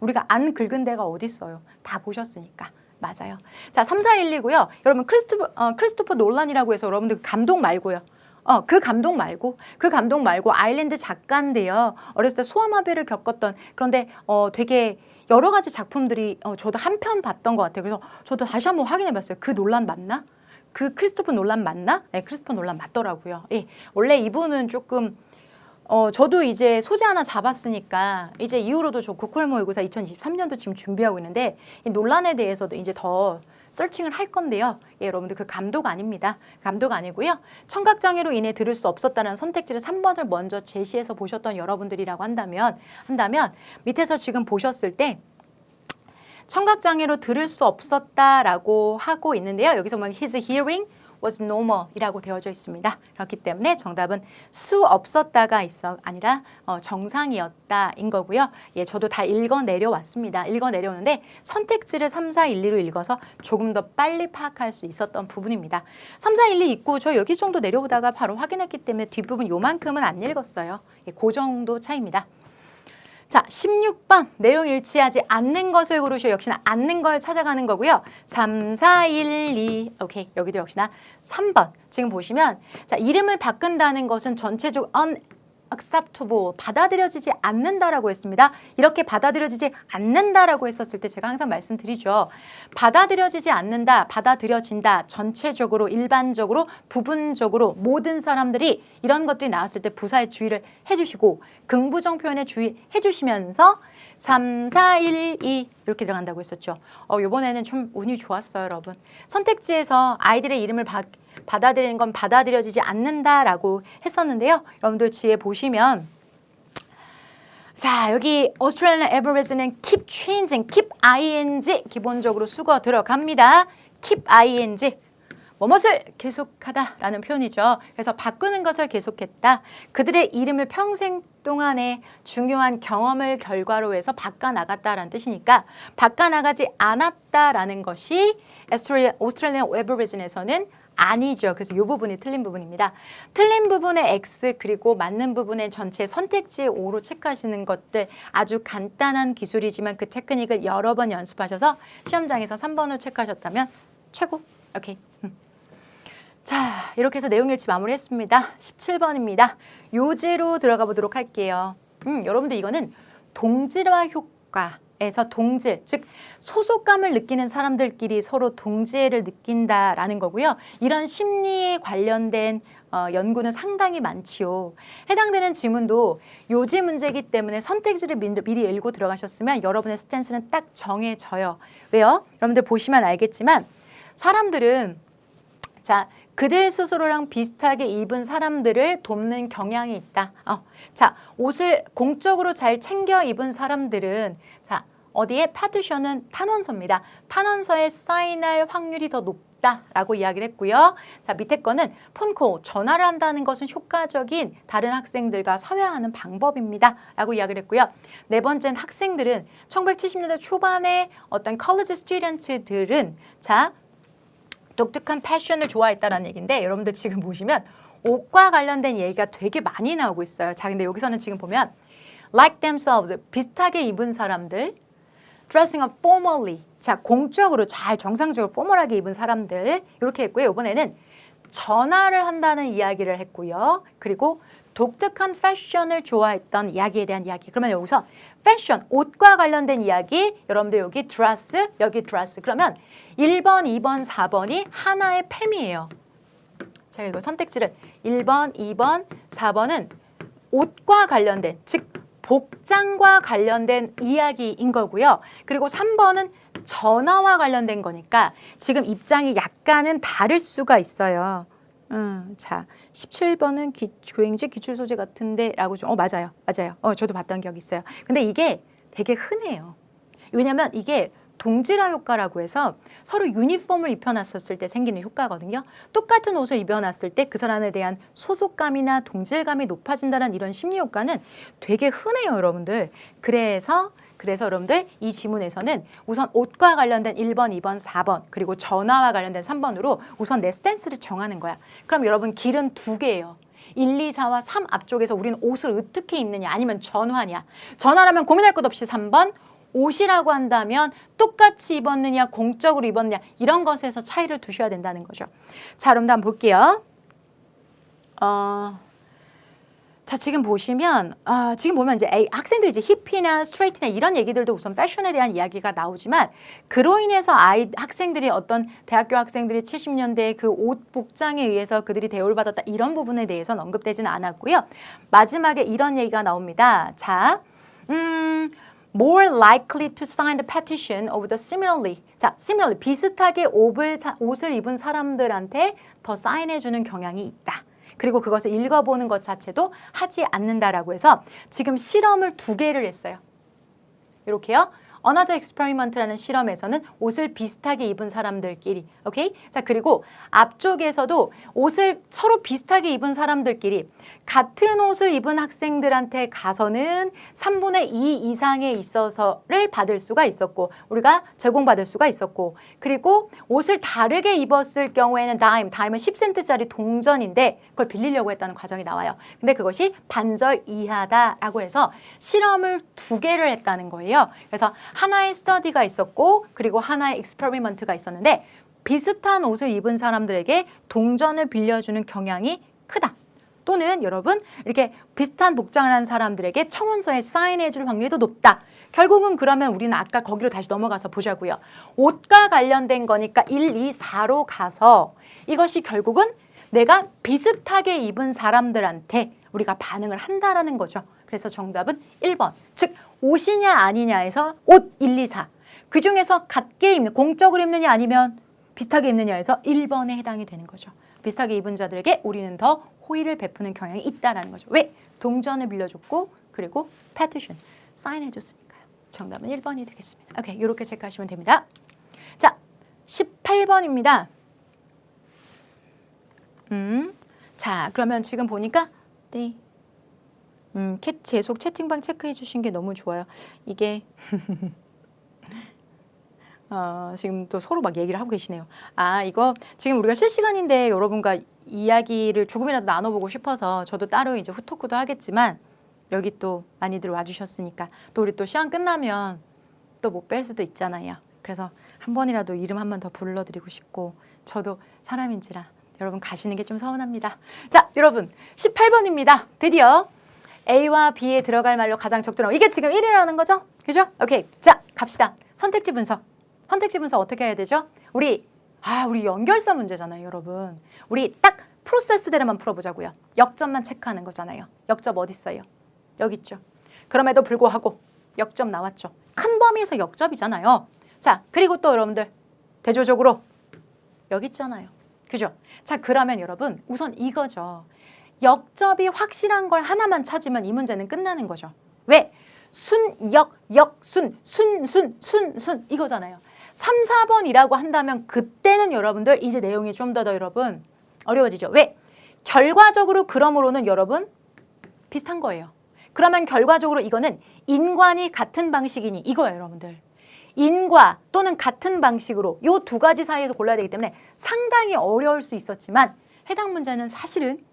우리가 안 긁은 데가 어디 있어요. 다 보셨으니까. 맞아요. 자, 3, 4, 1, 2고요. 여러분 크리스토퍼 놀란이라고 해서 여러분들 감동 말고요. 그 감동 말고 아일랜드 작가인데요. 어렸을 때 소아마비를 겪었던 그런데 되게 여러 가지 작품들이 저도 한 편 봤던 것 같아요. 그래서 저도 다시 한번 확인해 봤어요. 그 놀란 맞나? 그 크리스토퍼 놀란 맞나? 네, 크리스토퍼 놀란 맞더라고요. 예, 원래 이분은 조금 저도 이제 소재 하나 잡았으니까 이제 이후로도 저 고퀄 모의고사 2023년도 지금 준비하고 있는데 이 논란에 대해서도 이제 더 서칭을 할 건데요. 예, 여러분들 그 감독 아닙니다. 감독 아니고요. 청각장애로 인해 들을 수 없었다는 선택지를 3번을 먼저 제시해서 보셨던 여러분들이라고 한다면 밑에서 지금 보셨을 때 청각장애로 들을 수 없었다라고 하고 있는데요. 여기서 뭐 his hearing was normal이라고 되어져 있습니다. 그렇기 때문에 정답은 수 없었다가 아니라 정상이었다인 거고요. 예, 저도 다 읽어 내려왔습니다. 읽어 내려오는데 선택지를 3, 4, 1, 2로 읽어서 조금 더 빨리 파악할 수 있었던 부분입니다. 3, 4, 1, 2 있고 저 여기 정도 내려오다가 바로 확인했기 때문에 뒷부분 요만큼은 안 읽었어요. 예, 그 정도 차이입니다. 자, 16번 내용 일치하지 않는 것을 고르시오. 역시나 않는 걸 찾아가는 거고요. 3, 4, 1, 2 오케이, 여기도 역시나 3번 지금 보시면 자, 이름을 바꾼다는 것은 전체적 unacceptable 받아들여지지 않는다라고 했습니다. 이렇게 받아들여지지 않는다라고 했었을 때 제가 항상 말씀드리죠. 받아들여지지 않는다, 받아들여진다, 전체적으로, 일반적으로, 부분적으로 모든 사람들이 이런 것들이 나왔을 때 부사에 주의를 해주시고 긍부정 표현에 주의해 주시면서 3, 4, 1, 2 이렇게 들어간다고 했었죠. 이번에는 좀 운이 좋았어요, 여러분. 선택지에서 아이들의 이름을 받아들이는 건 받아들여지지 않는다라고 했었는데요. 여러분들 뒤에 보시면 자, 여기 Australian Aborigin은 keep changing, keep ing 기본적으로 수거 들어갑니다. keep ing 뭐뭇을 계속하다라는 표현이죠. 그래서 바꾸는 것을 계속했다. 그들의 이름을 평생 동안의 중요한 경험을 결과로 해서 바꿔나갔다라는 뜻이니까 바꿔나가지 않았다라는 것이 Australian Aborigin에서는 아니죠. 그래서 이 부분이 틀린 부분입니다. 틀린 부분의 X 그리고 맞는 부분의 전체 선택지의 O로 체크하시는 것들 아주 간단한 기술이지만 그 테크닉을 여러 번 연습하셔서 시험장에서 3번을 체크하셨다면 최고. 오케이. 자, 이렇게 해서 내용 일치 마무리했습니다. 17번입니다. 요지로 들어가 보도록 할게요. 여러분들 이거는 동질화 효과에서 동질, 즉 소속감을 느끼는 사람들끼리 서로 동지애를 느낀다라는 거고요. 이런 심리에 관련된 연구는 상당히 많지요. 해당되는 지문도 요지 문제이기 때문에 선택지를 미리 읽고 들어가셨으면 여러분의 스탠스는 딱 정해져요. 왜요? 여러분들 보시면 알겠지만 사람들은 자, 그들 스스로랑 비슷하게 입은 사람들을 돕는 경향이 있다. 자, 옷을 공적으로 잘 챙겨 입은 사람들은 자, 어디에 파티션은 탄원서입니다. 탄원서에 사인할 확률이 더 높다라고 이야기를 했고요. 자, 밑에 거는 폰콜, 전화를 한다는 것은 효과적인 다른 학생들과 사회화하는 방법입니다. 라고 이야기를 했고요. 네 번째는 학생들은 1970년대 초반에 어떤 컬리지 스튜던트들은 자, 독특한 패션을 좋아했다는 얘기인데 여러분들 지금 보시면 옷과 관련된 얘기가 되게 많이 나오고 있어요. 자, 근데 여기서는 지금 보면 like themselves, 비슷하게 입은 사람들, dressing up formally, 자, 공적으로 잘 정상적으로 포멀하게 입은 사람들 이렇게 했고요. 이번에는 전화를 한다는 이야기를 했고요. 그리고 독특한 패션을 좋아했던 이야기에 대한 이야기. 그러면 여기서 패션, 옷과 관련된 이야기, 여러분들 여기 드레스, 여기 드레스. 그러면 1번, 2번, 4번이 하나의 팸이에요. 자, 이거 선택지를 1번, 2번, 4번은 옷과 관련된, 즉 복장과 관련된 이야기인 거고요. 그리고 3번은 전화와 관련된 거니까 지금 입장이 약간은 다를 수가 있어요. 자, 17번은 교행지 기출소재 같은데 라고 좀 맞아요. 저도 봤던 기억이 있어요. 근데 이게 되게 흔해요. 왜냐면 이게 동질화 효과라고 해서 서로 유니폼을 입혀놨었을 때 생기는 효과거든요. 똑같은 옷을 입혀놨을 때 그 사람에 대한 소속감이나 동질감이 높아진다는 이런 심리 효과는 되게 흔해요, 여러분들. 그래서 여러분들 이 지문에서는 우선 옷과 관련된 1번, 2번, 4번 그리고 전화와 관련된 3번으로 우선 내 스탠스를 정하는 거야. 그럼 여러분 길은 두 개예요. 1, 2, 4와 3 앞쪽에서 우리는 옷을 어떻게 입느냐 아니면 전화냐. 전화라면 고민할 것 없이 3번, 옷이라고 한다면 똑같이 입었느냐 공적으로 입었느냐 이런 것에서 차이를 두셔야 된다는 거죠. 자, 그럼 한번 볼게요. 자, 지금 보시면 지금 보면 이제 학생들이 이제 힙이나 스트레이트나 이런 얘기들도 우선 패션에 대한 이야기가 나오지만 그로 인해서 학생들이 어떤 대학교 학생들이 70년대 그 옷 복장에 의해서 그들이 대우를 받았다 이런 부분에 대해서는 언급되지는 않았고요. 마지막에 이런 얘기가 나옵니다. 자, more likely to sign the petition of the similarly. 자, similarly 비슷하게 옷을 입은 사람들한테 더 사인해주는 경향이 있다. 그리고 그것을 읽어보는 것 자체도 하지 않는다라고 해서 지금 실험을 2개를 했어요. 이렇게요. Another experiment라는 실험에서는 옷을 비슷하게 입은 사람들끼리, 오케이? 자, 그리고 앞쪽에서도 옷을 서로 비슷하게 입은 사람들끼리 같은 옷을 입은 학생들한테 가서는 3분의 2 이상에 있어서를 받을 수가 있었고, 우리가 제공받을 수가 있었고, 그리고 옷을 다르게 입었을 경우에는 다임은 10센트짜리 동전인데 그걸 빌리려고 했다는 과정이 나와요. 근데 그것이 반절 이하다라고 해서 실험을 2개를 했다는 거예요. 그래서 하나의 스터디가 있었고 그리고 하나의 익스페리먼트가 있었는데 비슷한 옷을 입은 사람들에게 동전을 빌려주는 경향이 크다. 또는 여러분 이렇게 비슷한 복장을 한 사람들에게 청원서에 사인해줄 확률이 더 높다. 결국은 그러면 우리는 아까 거기로 다시 넘어가서 보자고요. 옷과 관련된 거니까 1, 2, 4로 가서 이것이 결국은 내가 비슷하게 입은 사람들한테 우리가 반응을 한다라는 거죠. 그래서 정답은 1번. 즉 옷이냐 아니냐에서 옷 1, 2, 4. 그중에서 같게 입는, 공적으로 입느냐 아니면 비슷하게 입느냐에서 1번에 해당이 되는 거죠. 비슷하게 입은 자들에게 우리는 더 호의를 베푸는 경향이 있다라는 거죠. 왜? 동전을 빌려줬고 그리고 패티션, 사인해줬으니까요. 정답은 1번이 되겠습니다. 오케이, 이렇게 체크하시면 됩니다. 자, 18번입니다. 자, 그러면 지금 보니까 네. 계속 채팅방 체크해 주신 게 너무 좋아요. 이게 지금 또 서로 막 얘기를 하고 계시네요. 아, 이거 지금 우리가 실시간인데 여러분과 이야기를 조금이라도 나눠보고 싶어서 저도 따로 이제 후토크도 하겠지만 여기 또 많이들 와주셨으니까 또 우리 또 시간 끝나면 또 못 뵐 수도 있잖아요. 그래서 한 번이라도 이름 한 번 더 불러드리고 싶고 저도 사람인지라 여러분 가시는 게 좀 서운합니다. 자, 여러분 18번입니다. 드디어 A와 B에 들어갈 말로 가장 적절한 이게 지금 1이라는 거죠? 그죠? 오케이. 자, 갑시다. 선택지 분석. 선택지 분석 어떻게 해야 되죠? 우리 연결사 문제잖아요, 여러분. 우리 딱 프로세스대로만 풀어보자고요. 역점만 체크하는 거잖아요. 역점 어디 있어요? 여기 있죠. 그럼에도 불구하고 역점 나왔죠. 큰 범위에서 역점이잖아요. 자, 그리고 또 여러분들 대조적으로 여기 있잖아요. 그죠? 자, 그러면 여러분 우선 이거죠. 역접이 확실한 걸 하나만 찾으면 이 문제는 끝나는 거죠. 왜? 순 이거잖아요. 3, 4번이라고 한다면 그때는 여러분들 이제 내용이 좀 더 여러분 어려워지죠. 왜? 결과적으로 그러므로는 여러분 비슷한 거예요. 그러면 결과적으로 이거는 인관이 같은 방식이니 이거예요, 여러분들. 인과 또는 같은 방식으로 이 2가지 사이에서 골라야 되기 때문에 상당히 어려울 수 있었지만 해당 문제는 사실은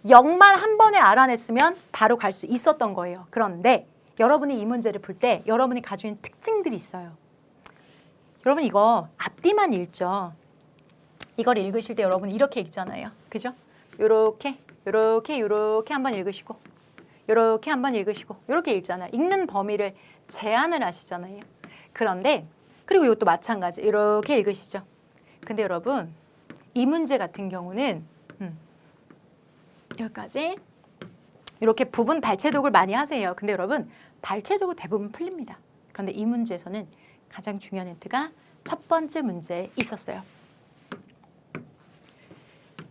0만 한 번에 알아냈으면 바로 갈 수 있었던 거예요. 그런데 여러분이 이 문제를 풀 때 여러분이 가지고 있는 특징들이 있어요. 여러분 이거 앞뒤만 읽죠. 이걸 읽으실 때 여러분 이렇게 읽잖아요. 그죠? 요렇게 한번 읽으시고 요렇게 한번 읽으시고 요렇게 읽잖아요. 읽는 범위를 제한을 하시잖아요. 그런데 그리고 이것도 마찬가지 이렇게 읽으시죠. 근데 여러분 이 문제 같은 경우는 여기까지 이렇게 부분 발췌독을 많이 하세요. 근데 여러분 발췌독은 대부분 풀립니다. 그런데 이 문제에서는 가장 중요한 힌트가 첫 번째 문제에 있었어요.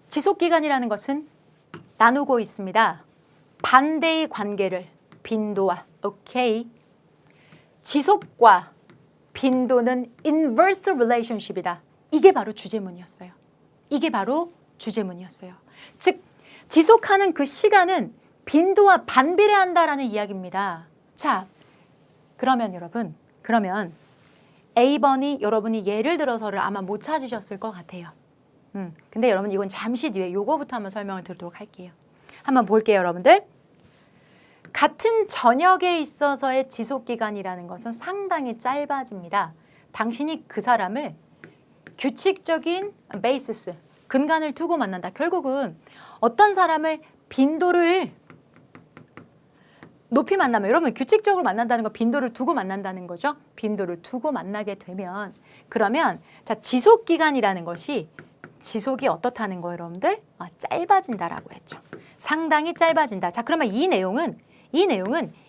지속기간이라는 것은 나누고 있습니다. 반대의 관계를 빈도와 오케이. 지속과 빈도는 inverse relationship이다. 이게 바로 주제문이었어요. 이게 바로 주제문이었어요. 즉 지속하는 그 시간은 빈도와 반비례한다라는 이야기입니다. 자, 그러면 여러분, A번이 여러분이 예를 들어서를 아마 못 찾으셨을 것 같아요. 근데 여러분 이건 잠시 뒤에 요거부터 한번 설명을 드리도록 할게요. 한번 볼게요, 여러분들. 같은 전역에 있어서의 지속기간이라는 것은 상당히 짧아집니다. 당신이 그 사람을 규칙적인 베이시스, 근간을 두고 만난다. 결국은 어떤 사람을 빈도를 높이 만나면 여러분 규칙적으로 만난다는 거 빈도를 두고 만난다는 거죠. 빈도를 두고 만나게 되면 그러면 자 지속기간이라는 것이 지속이 어떻다는 거예요, 여러분들? 짧아진다라고 했죠. 상당히 짧아진다. 자 그러면 이 내용은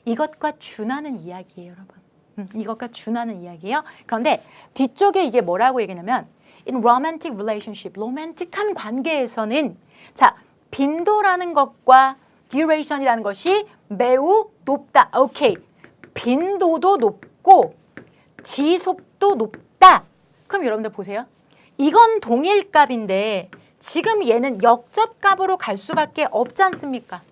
이것과 준하는 이야기예요, 여러분. 이것과 준하는 이야기예요. 그런데 뒤쪽에 이게 뭐라고 얘기냐면 in romantic relationship, 로맨틱한 관계에서는 자 빈도라는 것과 duration이라는 것이 매우 높다. 오케이. 빈도도 높고 지속도 높다. 그럼 여러분들 보세요. 이건 동일 값인데 지금 얘는 역접값으로 갈 수밖에 없지 않습니까?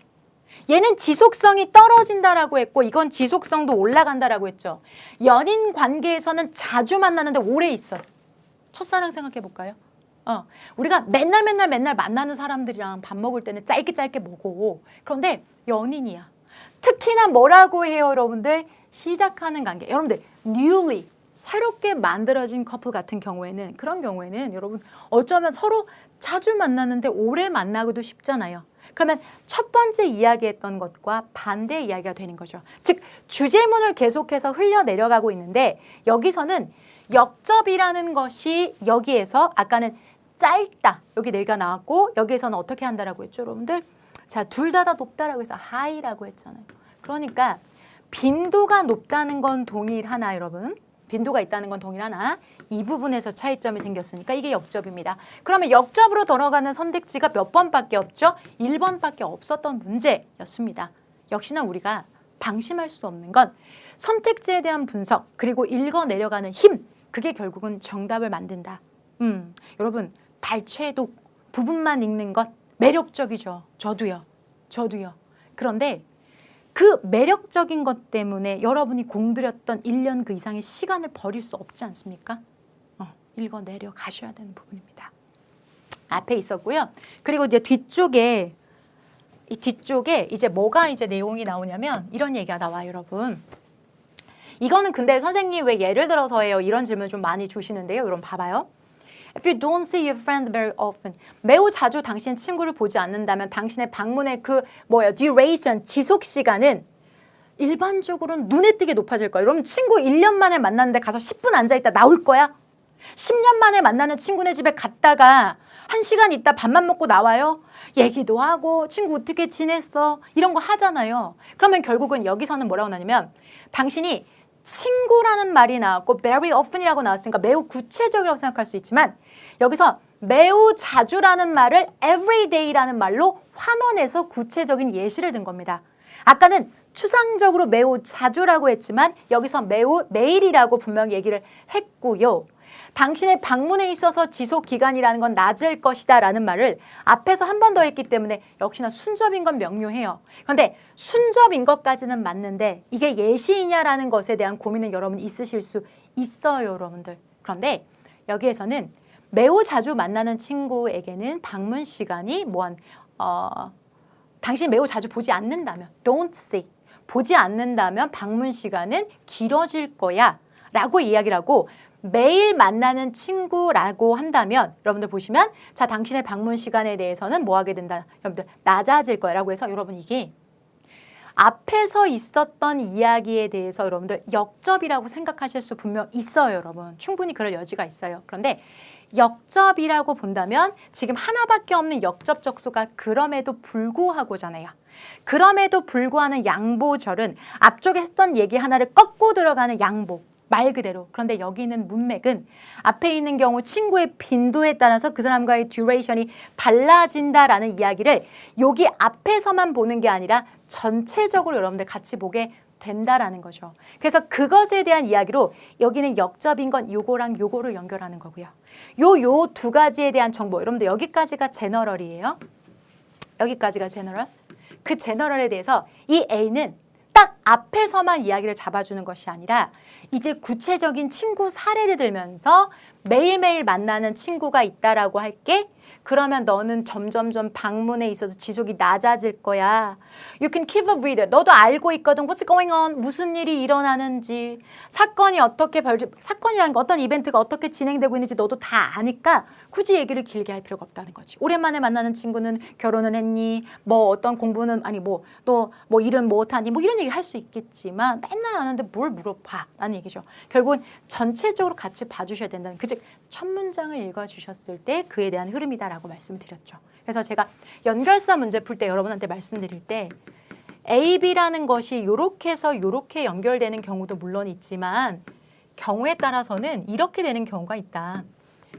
얘는 지속성이 떨어진다라고 했고 이건 지속성도 올라간다라고 했죠. 연인 관계에서는 자주 만나는데 오래 있어. 첫사랑 생각해 볼까요? 우리가 맨날 만나는 사람들이랑 밥 먹을 때는 짧게 먹고 그런데 연인이야. 특히나 뭐라고 해요, 여러분들? 시작하는 관계. 여러분들 newly 새롭게 만들어진 커플 같은 경우에는 그런 경우에는 여러분 어쩌면 서로 자주 만나는데 오래 만나기도 쉽잖아요. 그러면 첫 번째 이야기했던 것과 반대 이야기가 되는 거죠. 즉 주제문을 계속해서 흘려내려가고 있는데 여기서는 역접이라는 것이 여기에서 아까는 짧다. 여기 내가 나왔고 여기에서는 어떻게 한다라고 했죠, 여러분들? 자, 둘 다 높다라고 해서 high라고 했잖아요. 그러니까 빈도가 높다는 건 동일하나, 여러분? 빈도가 있다는 건 동일하나 이 부분에서 차이점이 생겼으니까 이게 역접입니다. 그러면 역접으로 돌아가는 선택지가 몇 번밖에 없죠? 1번밖에 없었던 문제였습니다. 역시나 우리가 방심할 수 없는 건 선택지에 대한 분석 그리고 읽어내려가는 힘 그게 결국은 정답을 만든다. 여러분 발췌독 부분만 읽는 것 매력적이죠. 저도요. 그런데 그 매력적인 것 때문에 여러분이 공들였던 1년 그 이상의 시간을 버릴 수 없지 않습니까? 읽어내려 가셔야 되는 부분입니다. 앞에 있었고요. 그리고 이제 뒤쪽에 이제 뭐가 이제 내용이 나오냐면 이런 얘기가 나와요, 여러분. 이거는 근데 선생님 왜 예를 들어서예요? 이런 질문 좀 많이 주시는데요. 여러분 봐봐요. If you don't see your friend very often, 매우 자주 당신 친구를 보지 않는다면 당신의 방문의 그 duration, 지속 시간은 일반적으로는 눈에 띄게 높아질 거예요. 여러분 친구 1년 만에 만났는데 가서 10분 앉아있다 나올 거야? 10년 만에 만나는 친구네 집에 갔다가 1시간 있다 밥만 먹고 나와요? 얘기도 하고 친구 어떻게 지냈어? 이런 거 하잖아요. 그러면 결국은 여기서는 뭐라고 나냐면 당신이 친구라는 말이 나왔고 very often이라고 나왔으니까 매우 구체적이라고 생각할 수 있지만 여기서 매우 자주라는 말을 everyday라는 말로 환원해서 구체적인 예시를 든 겁니다. 아까는 추상적으로 매우 자주라고 했지만 여기서 매우 매일이라고 분명히 얘기를 했고요. 당신의 방문에 있어서 지속 기간이라는 건 낮을 것이다 라는 말을 앞에서 한 번 더 했기 때문에 역시나 순접인 건 명료해요. 그런데 순접인 것까지는 맞는데 이게 예시이냐라는 것에 대한 고민은 여러분 있으실 수 있어요, 여러분들. 그런데 여기에서는 매우 자주 만나는 친구에게는 방문 시간이 당신이 매우 자주 보지 않는다면 don't see, 보지 않는다면 방문 시간은 길어질 거야 라고 이야기를 하고 매일 만나는 친구라고 한다면 여러분들 보시면 자 당신의 방문 시간에 대해서는 뭐 하게 된다? 여러분들 낮아질 거라고 해서 여러분 이게 앞에서 있었던 이야기에 대해서 여러분들 역접이라고 생각하실 수 분명 있어요, 여러분. 충분히 그럴 여지가 있어요. 그런데 역접이라고 본다면 지금 하나밖에 없는 역접 적소가 그럼에도 불구하고잖아요. 그럼에도 불구하는 양보절은 앞쪽에 했던 얘기 하나를 꺾고 들어가는 양보. 말 그대로. 그런데 여기 있는 문맥은 앞에 있는 경우 친구의 빈도에 따라서 그 사람과의 듀레이션이 달라진다라는 이야기를 여기 앞에서만 보는 게 아니라 전체적으로 여러분들 같이 보게 된다라는 거죠. 그래서 그것에 대한 이야기로 여기는 역접인 건 요거랑 요거를 연결하는 거고요. 요 두 가지에 대한 정보. 여러분들 여기까지가 제너럴이에요. 여기까지가 제너럴. 그 제너럴에 대해서 이 A는 딱 앞에서만 이야기를 잡아주는 것이 아니라 이제 구체적인 친구 사례를 들면서 매일매일 만나는 친구가 있다라고 할게. 그러면 너는 점점점 방문에 있어서 지속이 낮아질 거야. You can keep up with it. 너도 알고 있거든. What's going on? 무슨 일이 일어나는지. 사건이 어떻게 사건이라는 거 어떤 이벤트가 어떻게 진행되고 있는지 너도 다 아니까 굳이 얘기를 길게 할 필요가 없다는 거지. 오랜만에 만나는 친구는 결혼은 했니? 뭐 어떤 공부는 아니 또 일은 못하니? 뭐 이런 얘기를 할 수 있겠지만 맨날 하는데 뭘 물어봐 라는 얘기죠. 결국은 전체적으로 같이 봐주셔야 된다는 그 즉 첫 문장을 읽어주셨을 때 그에 대한 흐름이다라고 말씀드렸죠. 그래서 제가 연결사 문제 풀 때 여러분한테 말씀드릴 때 A, B라는 것이 요렇게 해서 요렇게 연결되는 경우도 물론 있지만 경우에 따라서는 이렇게 되는 경우가 있다.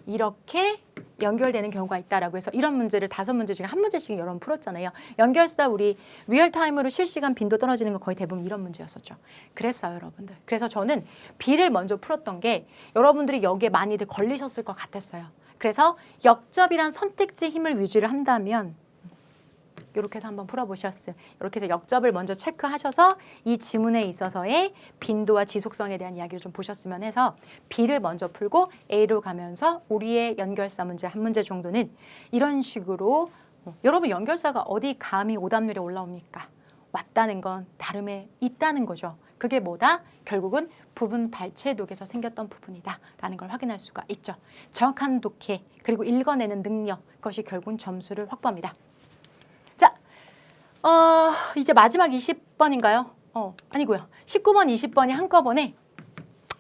이렇게 연결되는 경우가 있다라고 해서 이런 문제를 5문제 중에 한 문제씩 여러 번 풀었잖아요. 연결사 우리 리얼타임으로 실시간 빈도 떨어지는 거 거의 대부분 이런 문제였었죠. 그랬어요, 여러분들. 그래서 저는 B를 먼저 풀었던 게 여러분들이 여기에 많이들 걸리셨을 것 같았어요. 그래서 역접이란 선택지 힘을 위주로 한다면 이렇게 해서 한번 풀어보셨어요. 이렇게 해서 역접을 먼저 체크하셔서 이 지문에 있어서의 빈도와 지속성에 대한 이야기를 좀 보셨으면 해서 B를 먼저 풀고 A로 가면서 우리의 연결사 문제 한 문제 정도는 이런 식으로 여러분 연결사가 어디 감히 오답률에 올라옵니까? 왔다는 건 나름에 있다는 거죠. 그게 뭐다? 결국은 부분 발췌독에서 생겼던 부분이다 라는 걸 확인할 수가 있죠. 정확한 독해 그리고 읽어내는 능력 그것이 결국은 점수를 확보합니다. 자, 이제 마지막 20번인가요? 아니고요. 19번, 20번이 한꺼번에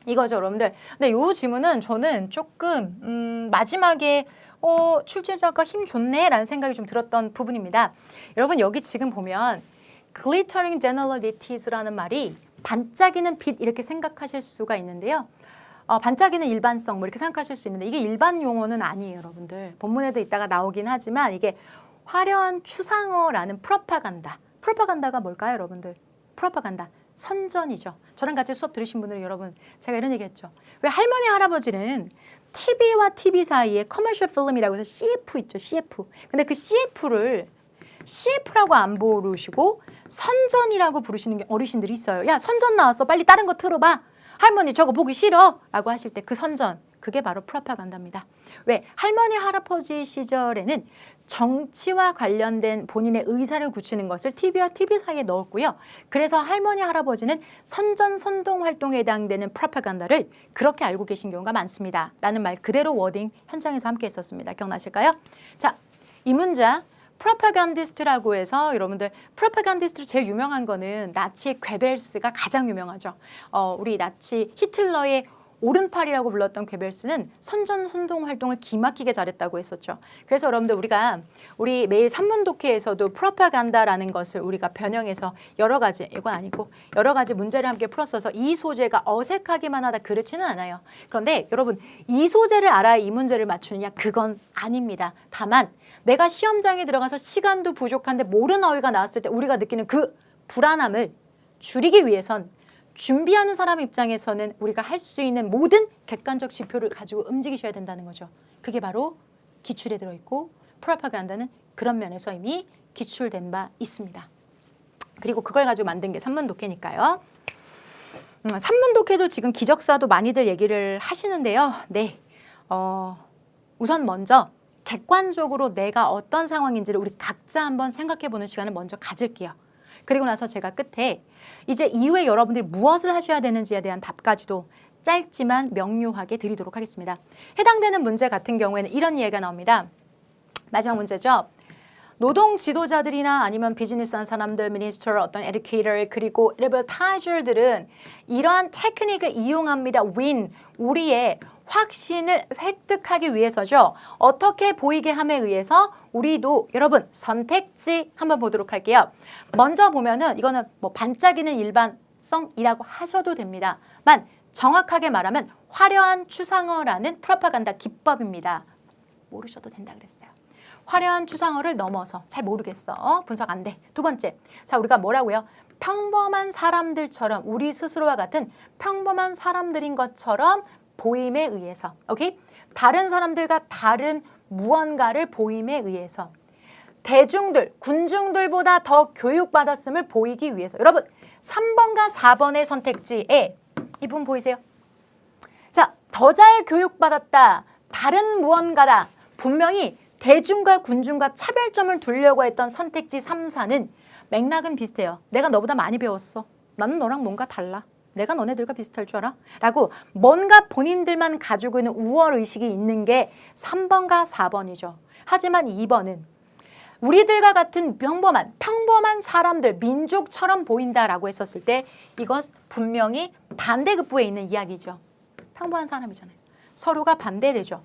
이거죠, 여러분들. 근데 이 지문은 저는 조금 마지막에 출제자가 힘 좋네 라는 생각이 좀 들었던 부분입니다. 여러분 여기 지금 보면 glittering generalities라는 말이 반짝이는 빛 이렇게 생각하실 수가 있는데요. 반짝이는 일반성 뭐 이렇게 생각하실 수 있는데 이게 일반 용어는 아니에요, 여러분들. 본문에도 이따가 나오긴 하지만 이게 화려한 추상어라는 프로파간다. 프로파간다가 뭘까요, 여러분들? 프로파간다. 선전이죠. 저랑 같이 수업 들으신 분들은 여러분 제가 이런 얘기 했죠. 왜 할머니 할아버지는 TV와 TV 사이에 커머셜 필름이라고 해서 CF 있죠. CF. 근데 그 CF라고 안 부르시고 선전이라고 부르시는 게 어르신들이 있어요. 야, 선전 나왔어. 빨리 다른 거 틀어봐. 할머니 저거 보기 싫어. 라고 하실 때 그 선전. 그게 바로 프로파간다입니다. 왜? 할머니 할아버지 시절에는 정치와 관련된 본인의 의사를 굳히는 것을 TV와 TV 사이에 넣었고요. 그래서 할머니 할아버지는 선전 선동 활동에 해당되는 프로파간다를 그렇게 알고 계신 경우가 많습니다. 라는 말 그대로 워딩 현장에서 함께 했었습니다. 기억나실까요? 자, 이 문자 프로파간디스트라고 해서 여러분들 프로파간디스트로 제일 유명한 거는 나치의 괴벨스가 가장 유명하죠. 우리 나치 히틀러의 오른팔이라고 불렀던 괴벨스는 선전 선동 활동을 기막히게 잘했다고 했었죠. 그래서 여러분들 우리 매일 산문 독해에서도 프로파간다라는 것을 우리가 변형해서 여러 가지 이건 아니고 여러 가지 문제를 함께 풀었어서 이 소재가 어색하기만 하다 그렇지는 않아요. 그런데 여러분 이 소재를 알아야 이 문제를 맞추느냐 그건 아닙니다. 다만 내가 시험장에 들어가서 시간도 부족한데 모르는 어휘가 나왔을 때 우리가 느끼는 그 불안함을 줄이기 위해선 준비하는 사람 입장에서는 우리가 할 수 있는 모든 객관적 지표를 가지고 움직이셔야 된다는 거죠. 그게 바로 기출에 들어있고 프로파간다는 그런 면에서 이미 기출된 바 있습니다. 그리고 그걸 가지고 만든 게 산문 독해니까요. 산문 독해도 지금 기적사도 많이들 얘기를 하시는데요. 네, 우선 먼저 객관적으로 내가 어떤 상황인지를 우리 각자 한번 생각해보는 시간을 먼저 가질게요. 그리고 나서 제가 끝에 이제 이후에 여러분들이 무엇을 하셔야 되는지에 대한 답까지도 짧지만 명료하게 드리도록 하겠습니다. 해당되는 문제 같은 경우에는 이런 이야기가 나옵니다. 마지막 문제죠. 노동 지도자들이나 아니면 비즈니스하는 사람들, 미니스터, 어떤 에듀케이터 그리고 리버타이저들은 이러한 테크닉을 이용합니다. 우리의 확신을 획득하기 위해서죠. 어떻게 보이게 함에 의해서 우리도 여러분 선택지 한번 보도록 할게요. 먼저 보면은 이거는 뭐 반짝이는 일반성이라고 하셔도 됩니다만 정확하게 말하면 화려한 추상어라는 프로파간다 기법입니다. 모르셔도 된다 그랬어요. 화려한 추상어를 넘어서 잘 모르겠어. 분석 안 돼. 두 번째. 자, 우리가 뭐라고요? 평범한 사람들처럼 우리 스스로와 같은 평범한 사람들인 것처럼 보임에 의해서, 오케이? 다른 사람들과 다른 무언가를 보임에 의해서 대중들, 군중들보다 더 교육받았음을 보이기 위해서 여러분 3번과 4번의 선택지에 이 부분 보이세요? 자, 더 잘 교육받았다, 다른 무언가다. 분명히 대중과 군중과 차별점을 두려고 했던 선택지 3, 4는 맥락은 비슷해요. 내가 너보다 많이 배웠어. 나는 너랑 뭔가 달라. 내가 너네들과 비슷할 줄 알아? 라고 뭔가 본인들만 가지고 있는 우월의식이 있는 게 3번과 4번이죠. 하지만 2번은 우리들과 같은 평범한 사람들, 민족처럼 보인다라고 했었을 때 이건 분명히 반대급부에 있는 이야기죠. 평범한 사람이잖아요. 서로가 반대되죠.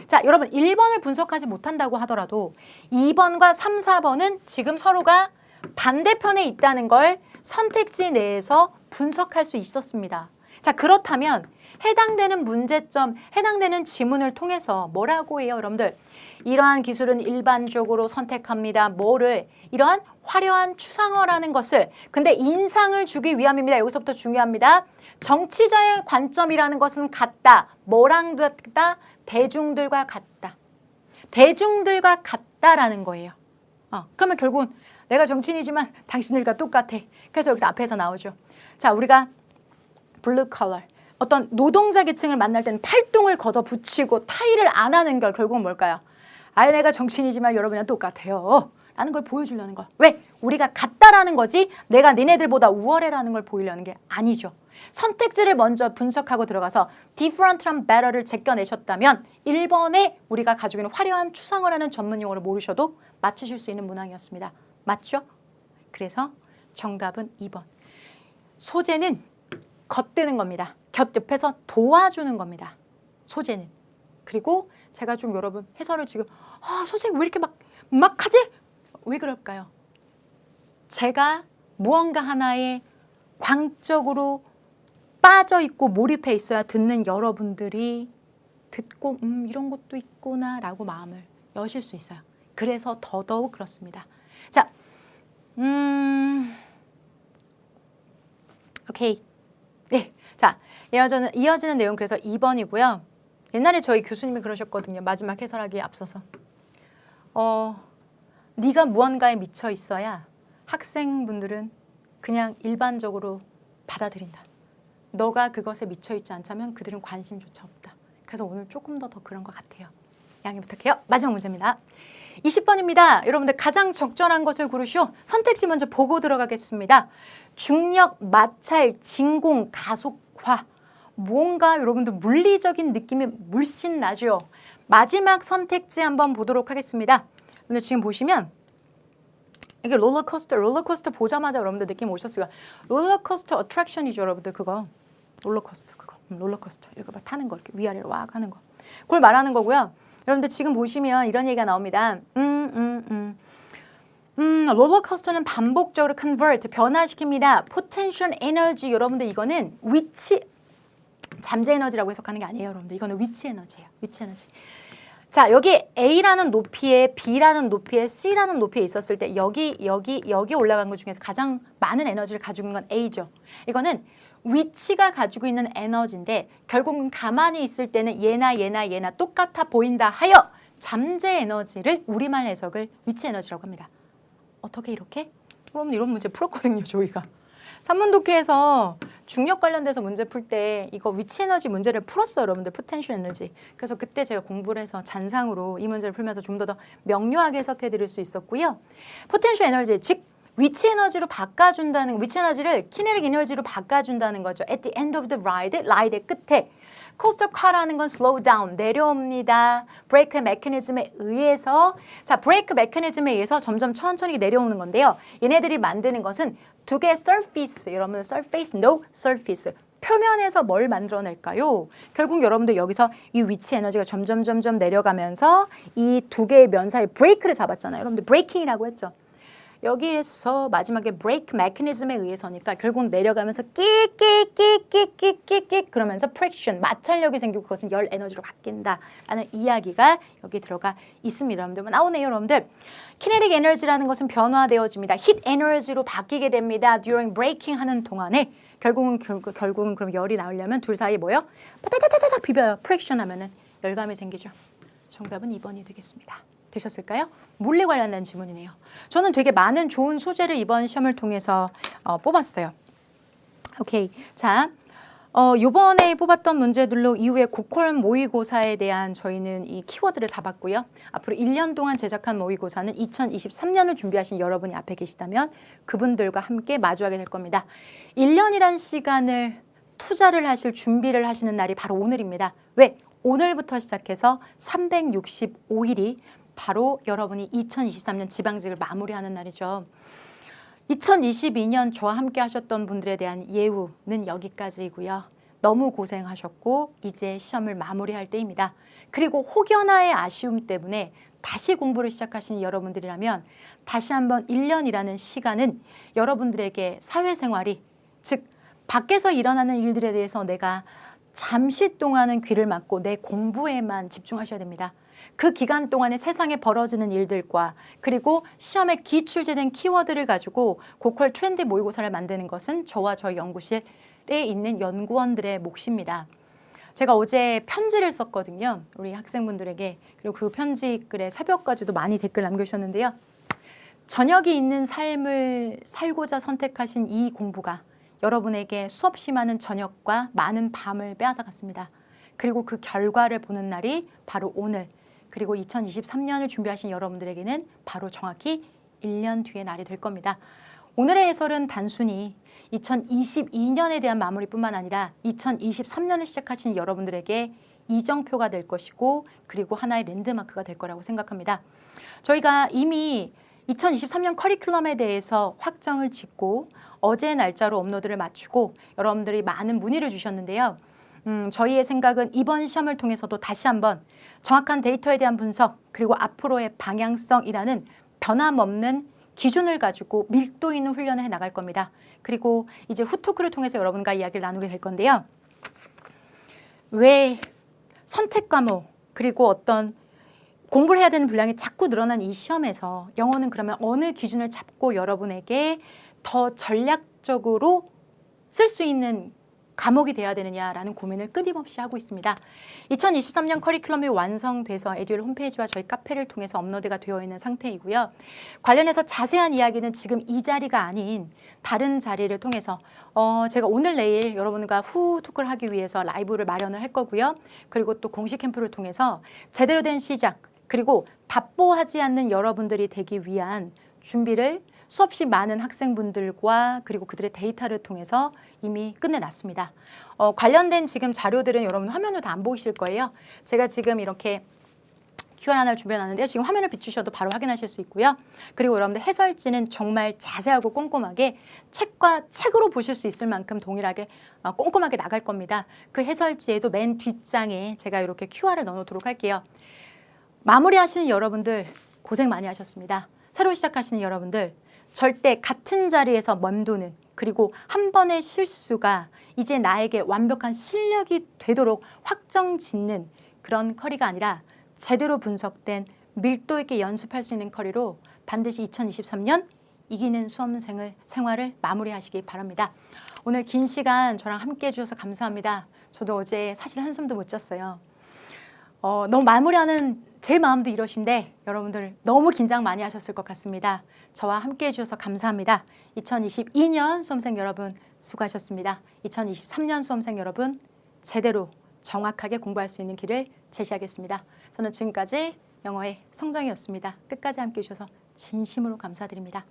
자, 여러분 1번을 분석하지 못한다고 하더라도 2번과 3, 4번은 지금 서로가 반대편에 있다는 걸 선택지 내에서 분석할 수 있었습니다. 자, 그렇다면 해당되는 문제점, 해당되는 지문을 통해서 뭐라고 해요, 여러분들? 이러한 기술은 일반적으로 선택합니다. 뭐를? 이러한 화려한 추상어라는 것을. 근데 인상을 주기 위함입니다. 여기서부터 중요합니다. 정치자의 관점이라는 것은 같다. 뭐랑 같다? 대중들과 같다. 대중들과 같다라는 거예요. 그러면 결국은 내가 정치인이지만 당신들과 똑같아. 그래서 여기서 앞에서 나오죠. 자, 우리가 블루 컬러, 어떤 노동자 계층을 만날 때는 팔뚝을 걷어 붙이고 타이를 안 하는 걸 결국은 뭘까요? 아예 내가 정치인이지만 여러분이랑 똑같아요. 라는 걸 보여주려는 거. 왜? 우리가 같다라는 거지 내가 니네들보다 우월해라는 걸 보이려는 게 아니죠. 선택지를 먼저 분석하고 들어가서 different랑 better를 제껴내셨다면 1번에 우리가 가지고 있는 화려한 추상어라는 전문 용어를 모르셔도 맞추실 수 있는 문항이었습니다. 맞죠? 그래서 정답은 2번. 소재는 겉드는 겁니다. 곁 옆에서 도와주는 겁니다. 소재는. 그리고 제가 좀 여러분 해설을 지금 선생님 왜 이렇게 막 하지? 왜 그럴까요? 제가 무언가 하나에 광적으로 빠져 있고 몰입해 있어야 듣는 여러분들이 듣고 이런 것도 있구나 라고 마음을 여실 수 있어요. 그래서 더더욱 그렇습니다. 자, 오케이. 네, 자 이어지는 내용 그래서 2번이고요. 옛날에 저희 교수님이 그러셨거든요. 마지막 해설하기에 앞서서. 네가 무언가에 미쳐 있어야 학생분들은 그냥 일반적으로 받아들인다. 너가 그것에 미쳐 있지 않다면 그들은 관심조차 없다. 그래서 오늘 조금 더 그런 것 같아요. 양해 부탁해요. 마지막 문제입니다. 20번입니다. 여러분들 가장 적절한 것을 고르시오. 선택지 먼저 보고 들어가겠습니다. 중력, 마찰, 진공, 가속화. 뭔가 여러분들 물리적인 느낌이 물씬 나죠. 마지막 선택지 한번 보도록 하겠습니다. 근데 지금 보시면 이게 롤러코스터 보자마자 여러분들 느낌 오셨어요. 롤러코스터 어트랙션이죠, 여러분들 그거. 롤러코스터 이거 막 타는 거 이렇게 위아래로 왁 하는 거. 그걸 말하는 거고요. 여러분들 지금 보시면 이런 얘기가 나옵니다. 롤러코스터는 반복적으로 convert, 변화시킵니다. potential energy, 여러분들 이거는 위치, 잠재 에너지라고 해석하는 게 아니에요, 여러분들. 이거는 위치 에너지예요. 위치 에너지. 자, 여기 A라는 높이에 B라는 높이에 C라는 높이에 있었을 때 여기 올라간 것 중에 가장 많은 에너지를 가지고 있는 건 A죠. 이거는 위치가 가지고 있는 에너지인데 결국은 가만히 있을 때는 얘나 똑같아 보인다 하여 잠재 에너지를 우리말 해석을 위치 에너지라고 합니다. 어떻게 이렇게? 그럼 이런 문제 풀었거든요, 저희가. 산문독해에서 중력 관련돼서 문제 풀 때 이거 위치 에너지 문제를 풀었어요, 여러분들. 포텐셜 에너지. 그래서 그때 제가 공부를 해서 잔상으로 이 문제를 풀면서 좀 더 명료하게 해석해 드릴 수 있었고요. 포텐셜 에너지, 즉 위치 에너지로 바꿔준다는, 위치 에너지를 키네틱 에너지로 바꿔준다는 거죠. At the end of the ride, 라이드의 끝에. 코스터 카라는 건 slow down, 내려옵니다. 브레이크 메커니즘에 의해서, 자, 브레이크 메커니즘에 의해서 점점 천천히 내려오는 건데요. 얘네들이 만드는 것은 두 개의 surface, 여러분 surface, no surface. 표면에서 뭘 만들어낼까요? 결국 여러분들 여기서 이 위치 에너지가 점점 내려가면서 이 두 개의 면 사이 브레이크를 잡았잖아요. 여러분들 브레이킹이라고 했죠. 여기에서 마지막에 브레이크 메커니즘에 의해서니까 결국 내려가면서 끽 그러면서 프릭션, 마찰력이 생기고 그것은 열 에너지로 바뀐다라는 이야기가 여기 들어가 있습니다. 여러분들 나오네요, 여러분들. 키네틱 에너지라는 것은 변화되어집니다. 히트 에너지로 바뀌게 됩니다. during braking 하는 동안에 결국은 그럼 열이 나오려면 둘 사이 뭐요? 따다다다닥 비벼요. 프릭션 하면은 열감이 생기죠. 정답은 2번이 되겠습니다. 되셨을까요? 물리 관련된 지문이네요. 저는 되게 많은 좋은 소재를 이번 시험을 통해서 뽑았어요. 오케이. 자, 요번에 뽑았던 문제들로 이후에 고퀄 모의고사에 대한 저희는 이 키워드를 잡았고요. 앞으로 1년 동안 제작한 모의고사는 2023년을 준비하신 여러분이 앞에 계시다면 그분들과 함께 마주하게 될 겁니다. 1년이란 시간을 투자를 하실 준비를 하시는 날이 바로 오늘입니다. 왜? 오늘부터 시작해서 365일이 바로 여러분이 2023년 지방직을 마무리하는 날이죠. 2022년 저와 함께 하셨던 분들에 대한 예우는 여기까지이고요. 너무 고생하셨고 이제 시험을 마무리할 때입니다. 그리고 혹여나의 아쉬움 때문에 다시 공부를 시작하신 여러분들이라면 다시 한번 1년이라는 시간은 여러분들에게 사회생활이, 즉 밖에서 일어나는 일들에 대해서 내가 잠시 동안은 귀를 막고 내 공부에만 집중하셔야 됩니다. 그 기간 동안에 세상에 벌어지는 일들과 그리고 시험에 기출제된 키워드를 가지고 고퀄 트렌드 모의고사를 만드는 것은 저와 저희 연구실에 있는 연구원들의 몫입니다. 제가 어제 편지를 썼거든요. 우리 학생분들에게. 그리고 그 편지 글에 새벽까지도 많이 댓글 남겨주셨는데요. 저녁이 있는 삶을 살고자 선택하신 이 공부가 여러분에게 수없이 많은 저녁과 많은 밤을 빼앗아갔습니다. 그리고 그 결과를 보는 날이 바로 오늘, 그리고 2023년을 준비하신 여러분들에게는 바로 정확히 1년 뒤의 날이 될 겁니다. 오늘의 해설은 단순히 2022년에 대한 마무리뿐만 아니라 2023년을 시작하신 여러분들에게 이정표가 될 것이고 그리고 하나의 랜드마크가 될 거라고 생각합니다. 저희가 이미 2023년 커리큘럼에 대해서 확정을 짓고 어제 날짜로 업로드를 마치고 여러분들이 많은 문의를 주셨는데요. 저희의 생각은 이번 시험을 통해서도 다시 한번 정확한 데이터에 대한 분석 그리고 앞으로의 방향성이라는 변함없는 기준을 가지고 밀도 있는 훈련을 해나갈 겁니다. 그리고 이제 후토크를 통해서 여러분과 이야기를 나누게 될 건데요. 왜 선택 과목 그리고 어떤 공부를 해야 되는 분량이 자꾸 늘어난 이 시험에서 영어는 그러면 어느 기준을 잡고 여러분에게 더 전략적으로 쓸 수 있는 과목이 돼야 되느냐라는 고민을 끊임없이 하고 있습니다. 2023년 커리큘럼이 완성돼서 에듀엘 홈페이지와 저희 카페를 통해서 업로드가 되어 있는 상태이고요. 관련해서 자세한 이야기는 지금 이 자리가 아닌 다른 자리를 통해서 제가 오늘 내일 여러분과 후 토크를 하기 위해서 라이브를 마련을 할 거고요. 그리고 또 공식 캠프를 통해서 제대로 된 시작 그리고 답보하지 않는 여러분들이 되기 위한 준비를 수없이 많은 학생분들과 그리고 그들의 데이터를 통해서 이미 끝내놨습니다. 관련된 지금 자료들은 여러분 화면으로 다 안 보이실 거예요. 제가 지금 이렇게 QR 하나를 준비해놨는데요. 지금 화면을 비추셔도 바로 확인하실 수 있고요. 그리고 여러분들 해설지는 정말 자세하고 꼼꼼하게 책으로 보실 수 있을 만큼 동일하게 꼼꼼하게 나갈 겁니다. 그 해설지에도 맨 뒷장에 제가 이렇게 QR을 넣어놓도록 할게요. 마무리하시는 여러분들 고생 많이 하셨습니다. 새로 시작하시는 여러분들 절대 같은 자리에서 멈도는 그리고 한 번의 실수가 이제 나에게 완벽한 실력이 되도록 확정 짓는 그런 커리가 아니라 제대로 분석된 밀도 있게 연습할 수 있는 커리로 반드시 2023년 이기는 수험생활을 마무리하시기 바랍니다. 오늘 긴 시간 저랑 함께 해주셔서 감사합니다. 저도 어제 사실 한숨도 못 잤어요. 너무 마무리하는 제 마음도 이러신데 여러분들 너무 긴장 많이 하셨을 것 같습니다. 저와 함께 해주셔서 감사합니다. 2022년 수험생 여러분 수고하셨습니다. 2023년 수험생 여러분 제대로 정확하게 공부할 수 있는 길을 제시하겠습니다. 저는 지금까지 영어의 성정이었습니다. 끝까지 함께 해주셔서 진심으로 감사드립니다.